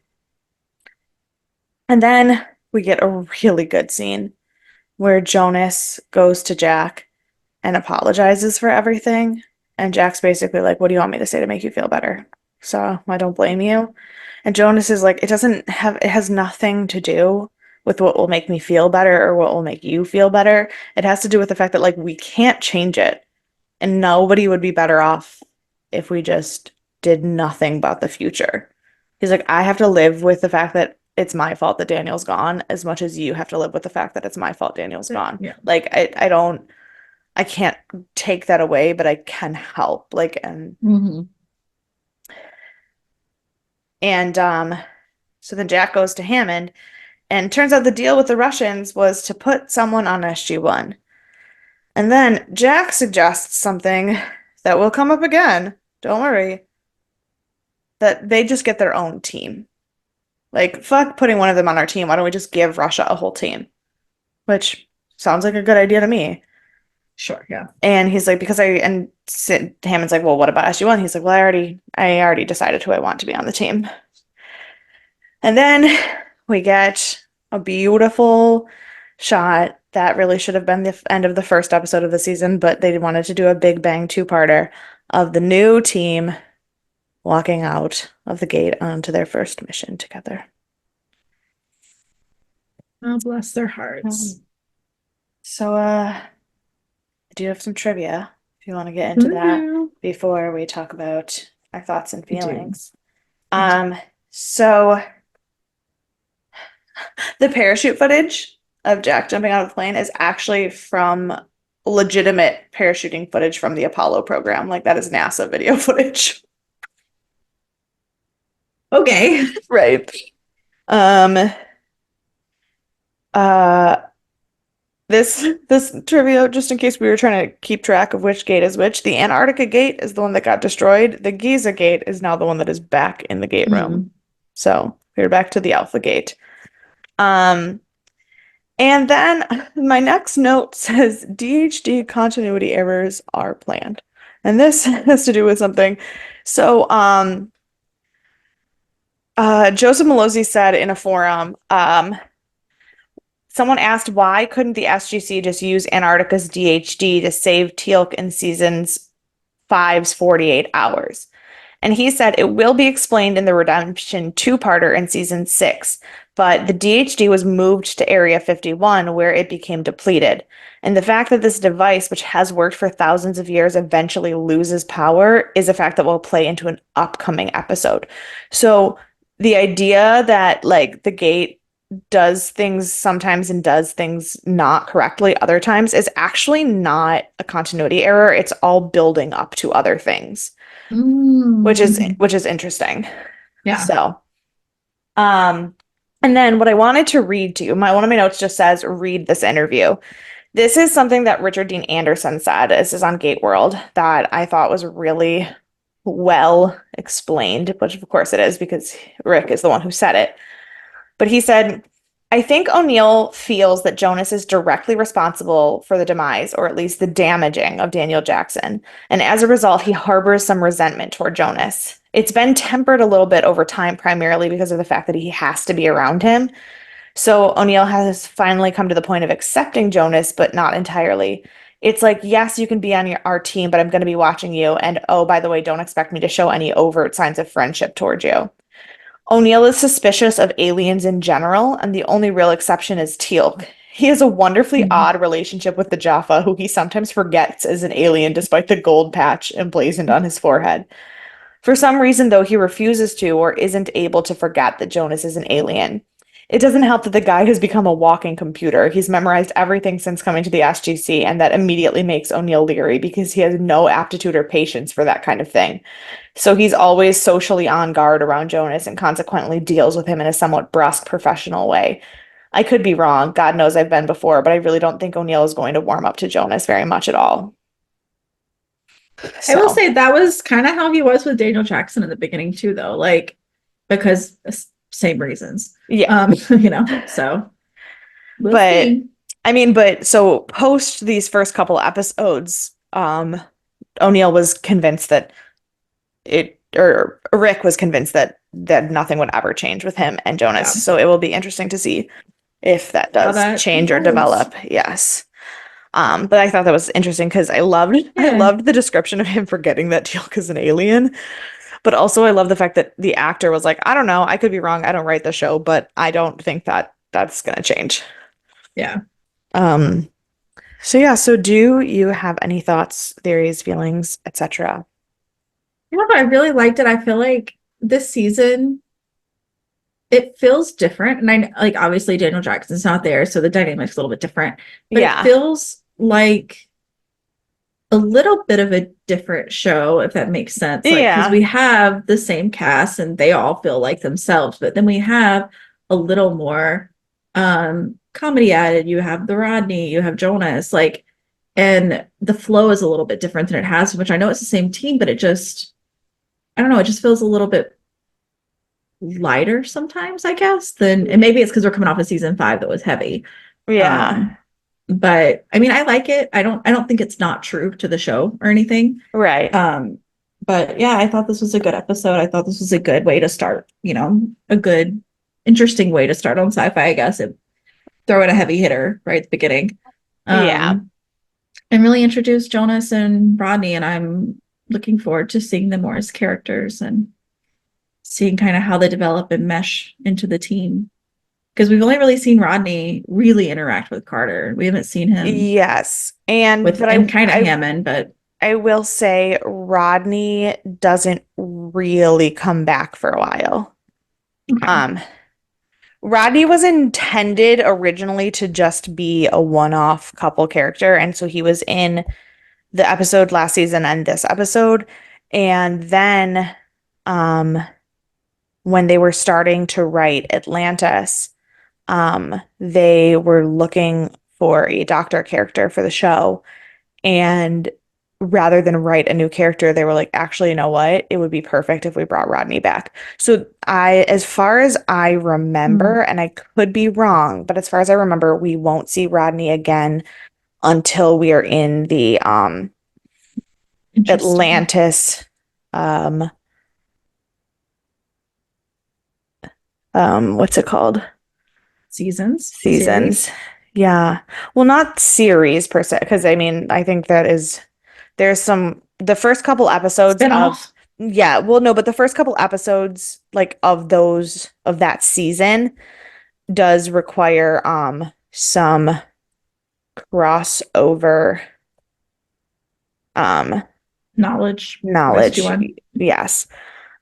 and then we get a really good scene where Jonas goes to Jack and apologizes for everything. And Jack's basically like, what do you want me to say to make you feel better? So I don't blame you. And Jonas is like, it has nothing to do with what will make me feel better or what will make you feel better. It has to do with the fact that, like, we can't change it. And nobody would be better off if we just did nothing about the future. He's like, I have to live with the fact that it's my fault that Daniel's gone as much as you have to live with the fact that it's my fault Daniel's gone. Yeah. Like, I can't take that away, but I can help. Like, and so then Jack goes to Hammond, and turns out the deal with the Russians was to put someone on SG-1. And then Jack suggests something that will come up again. Don't worry. That they just get their own team. Like, fuck putting one of them on our team. Why don't we just give Russia a whole team? Which sounds like a good idea to me. Sure, yeah. And he's like, Hammond's like, well, what about SG-1? He's like, well, I already decided who I want to be on the team. And then we get a beautiful shot that really should have been the end of the first episode of the season, but they wanted to do a Big Bang two-parter of the new team walking out of the gate onto their first mission together. Oh, bless their hearts. So, I do have some trivia if you want to get into that before we talk about our thoughts and feelings. So the parachute footage of Jack jumping out of the plane is actually from legitimate parachuting footage from the Apollo program. Like, that is NASA video footage. Okay. Right. This trivia, just in case we were trying to keep track of which gate is which, the Antarctica gate is the one that got destroyed. The Giza gate is now the one that is back in the gate room. So we're back to the Alpha gate. And then my next note says DHD continuity errors are planned. And this has to do with something. So Joseph Malozzi said in a forum, someone asked why couldn't the SGC just use Antarctica's DHD to save Teal'c in seasons 5's 48 hours. And he said it will be explained in the Redemption two-parter in season 6, but the DHD was moved to Area 51 where it became depleted. And the fact that this device, which has worked for thousands of years, eventually loses power is a fact that will play into an upcoming episode. So the idea that, like, the gate does things sometimes and does things not correctly other times is actually not a continuity error. It's all building up to other things, which is interesting. Yeah. So, and then what I wanted to read to you, one of my notes just says, read this interview. This is something that Richard Dean Anderson said. This is on Gate World that I thought was really well explained, which of course it is because Rick is the one who said it. But he said, I think O'Neill feels that Jonas is directly responsible for the demise, or at least the damaging of Daniel Jackson. And as a result, he harbors some resentment toward Jonas. It's been tempered a little bit over time, primarily because of the fact that he has to be around him. So O'Neill has finally come to the point of accepting Jonas, but not entirely. It's like, yes, you can be on our team, but I'm going to be watching you. And oh, by the way, don't expect me to show any overt signs of friendship towards you. O'Neill is suspicious of aliens in general, and the only real exception is Teal'c. He has a wonderfully odd relationship with the Jaffa, who he sometimes forgets is an alien despite the gold patch emblazoned on his forehead. For some reason, though, he refuses to or isn't able to forget that Jonas is an alien. It doesn't help that the guy has become a walking computer. He's memorized everything since coming to the SGC, and that immediately makes O'Neill leery because he has no aptitude or patience for that kind of thing. So he's always socially on guard around Jonas and consequently deals with him in a somewhat brusque, professional way. I could be wrong. God knows I've been before, but I really don't think O'Neill is going to warm up to Jonas very much at all. I will So, say that was kind of how he was with Daniel Jackson in the beginning too, though. Like because same reasons. yeah. So we'll But see. I mean, but so post these first couple episodes, O'Neill was convinced that or Rick was convinced that nothing would ever change with him and Jonas. Yeah. So it will be interesting to see if that How does that change or unfolds. develop. Yes. But I thought that was interesting because I Yeah. loved the description of him forgetting that Teal'c is an alien. But also I love the fact that the actor was like, I don't know, I could be wrong. I don't write the show, but I don't think that that's gonna change. Yeah. Um, so yeah, so do you have any thoughts, theories, feelings, etc.? Yeah, but I really liked it. I feel like this season it feels different. And I like obviously Daniel Jackson's not there, so the dynamic's a little bit different, but it Yeah. feels like a little bit of a different show, if that makes sense. Like, because Yeah. we have the same cast and they all feel like themselves, but then we have a little more comedy added. You have the Rodney, you have Jonas, like, and the flow is a little bit different than it has, which I know it's the same team, but it just, I don't know, it just feels a little bit lighter sometimes, I guess, than, and maybe it's because we're coming off of season 5 that was heavy. Yeah. Um, but I mean, I like it. I don't think it's not true to the show or anything. Right. Um, but yeah, I thought this was a good episode. I thought this was a good way to start, a good, interesting way to start on sci-fi, I guess, and throw in a heavy hitter right at the beginning. Yeah. Um, and really introduce Jonas and Rodney, and I'm looking forward to seeing them more as characters and seeing kind of how they develop and mesh into the team. Because we've only really seen Rodney really interact with Carter. We haven't seen him Yes. And with, but and kind of Hammond, but I will say Rodney doesn't really come back for a while. okay. Um, Rodney was intended originally to just be a one-off couple character, and so he was in the episode last season and this episode. And then when they were starting to write Atlantis, they were looking for a doctor character for the show. And rather than write a new character, they were like, actually, you know what? It would be perfect if we brought Rodney back. So as far as I Hmm. remember, and I could be wrong, but as far as I remember, we won't see Rodney again until we are in the Interesting. Atlantis um what's it called? Seasons, Seasons. series, Yeah. Well, not series per se, because I mean, I think there's the first couple episodes of, spinoff yeah, well, no, but the first couple episodes, like of that season, does require some crossover um knowledge for knowledge. SG-1. Yes.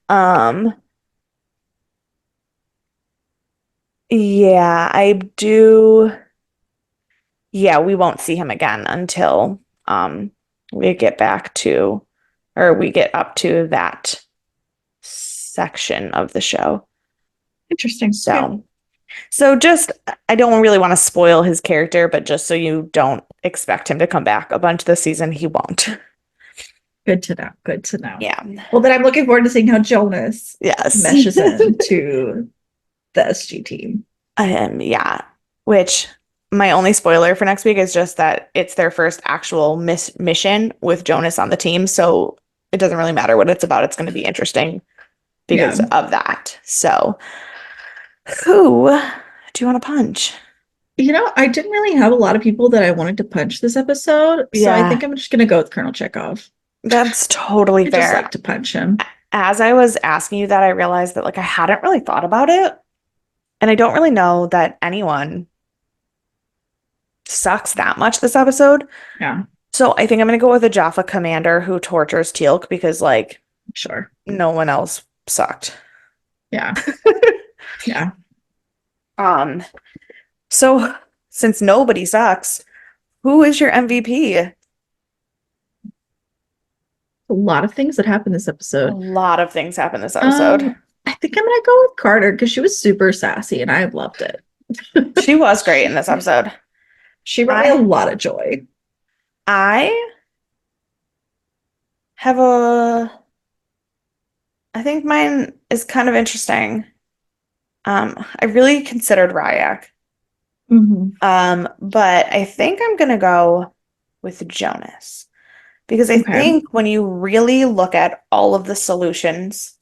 Um, yeah, I do. Yeah, we won't see him again until we get back to or we get up to that section of the show. Interesting. Okay. So, so just I don't really want to spoil his character, but just so you don't expect him to come back a bunch this season, he won't. Good to know. Good to know. Yeah. Well, then I'm looking forward to seeing how Jonas Yes. meshes into the SG team. Yeah. Which my only spoiler for next week is just that it's their first actual mission with Jonas on the team, so it doesn't really matter what it's about. It's going to be interesting Yeah. because of that. So, who do you want to punch? I didn't really have a lot of people that I wanted to punch this episode, so I Yeah, think I'm just gonna go with Colonel Chekhov. that's totally I just fair. like to punch him. As I was asking you that, I realized that like I hadn't really thought about it, and I don't really know that anyone sucks that much this episode. Yeah, So I think I'm gonna go with a Jaffa commander who tortures Teal'c because like sure. no one else sucked. Yeah, yeah. Um, so since nobody sucks, who is your MVP? A lot of things that happened this A episode. lot of things happen this episode. I think I'm gonna go with Carter because she was super sassy and I loved it. She was great in this episode. She brought me a I lot of joy. I have a, I think mine is kind of interesting. I really considered Ry'ac. Hmm. But I think I'm gonna go with Jonas because I Okay. think when you really look at all of the solutions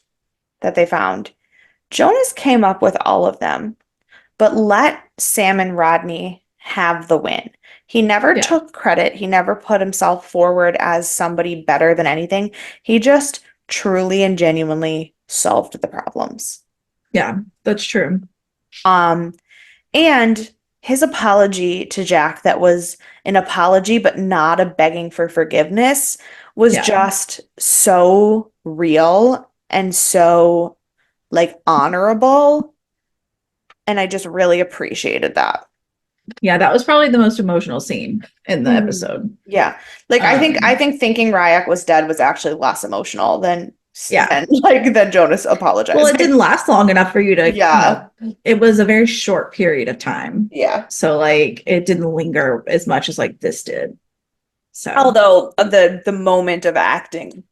that they found, Jonas came up with all of them, but let Sam and Rodney have the win. He never Yeah. took credit. He never put himself forward as somebody better than anything. He just truly and genuinely solved the problems. Yeah, that's true. Um, And his apology to Jack, that was an apology, but not a begging for forgiveness, was Yeah. just so real and so like honorable. And I just really appreciated that. Yeah, that was probably the most emotional scene in the Mhm. episode. Yeah. Like I Um, think thinking Ry'ac was dead was actually less emotional yeah. than Jonas Well, it apologizing. didn't last long enough for you to, Yeah. it was a very short period of time. Yeah. So like it didn't linger as much as like this did. So Although the moment of acting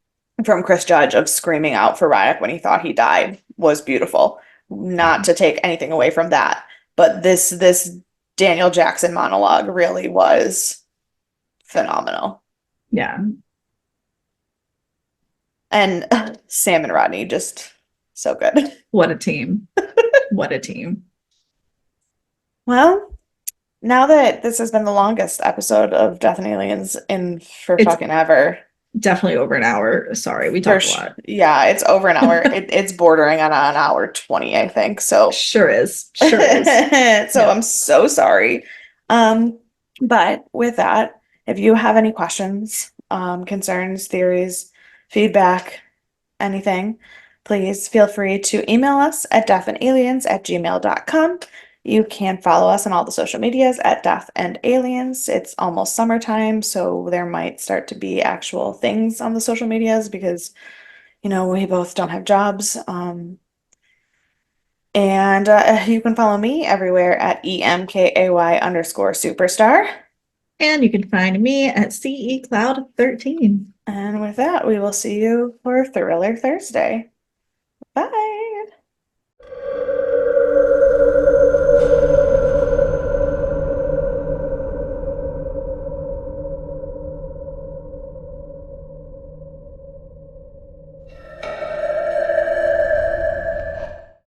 from Chris Judge of screaming out for Ry'ac when he thought he died was beautiful. Not to take anything away from that, but this Daniel Jackson monologue really was phenomenal. yeah, And Sam and Rodney just so good. what a team. What a team. Well, now that this has been the longest episode of Death and Aliens in for It's fucking ever, definitely over an hour. Sorry, we for talked a sh lot. yeah, it's over an hour. It's bordering on an hour 20, I think. So Sure is. Sure is. so Yeah. I'm so sorry. Um, but with that, if you have any questions, concerns, theories, feedback, anything, please feel free to email us at deathandaliens@gmail.com. You can follow us on all the social medias at Death and Aliens. It's almost summertime, so there might start to be actual things on the social medias because, we both don't have jobs. And you can follow me everywhere at EMKAY_superstar. And you can find me at CE Cloud 13. And with that, we will see you for Thriller Thursday. Bye.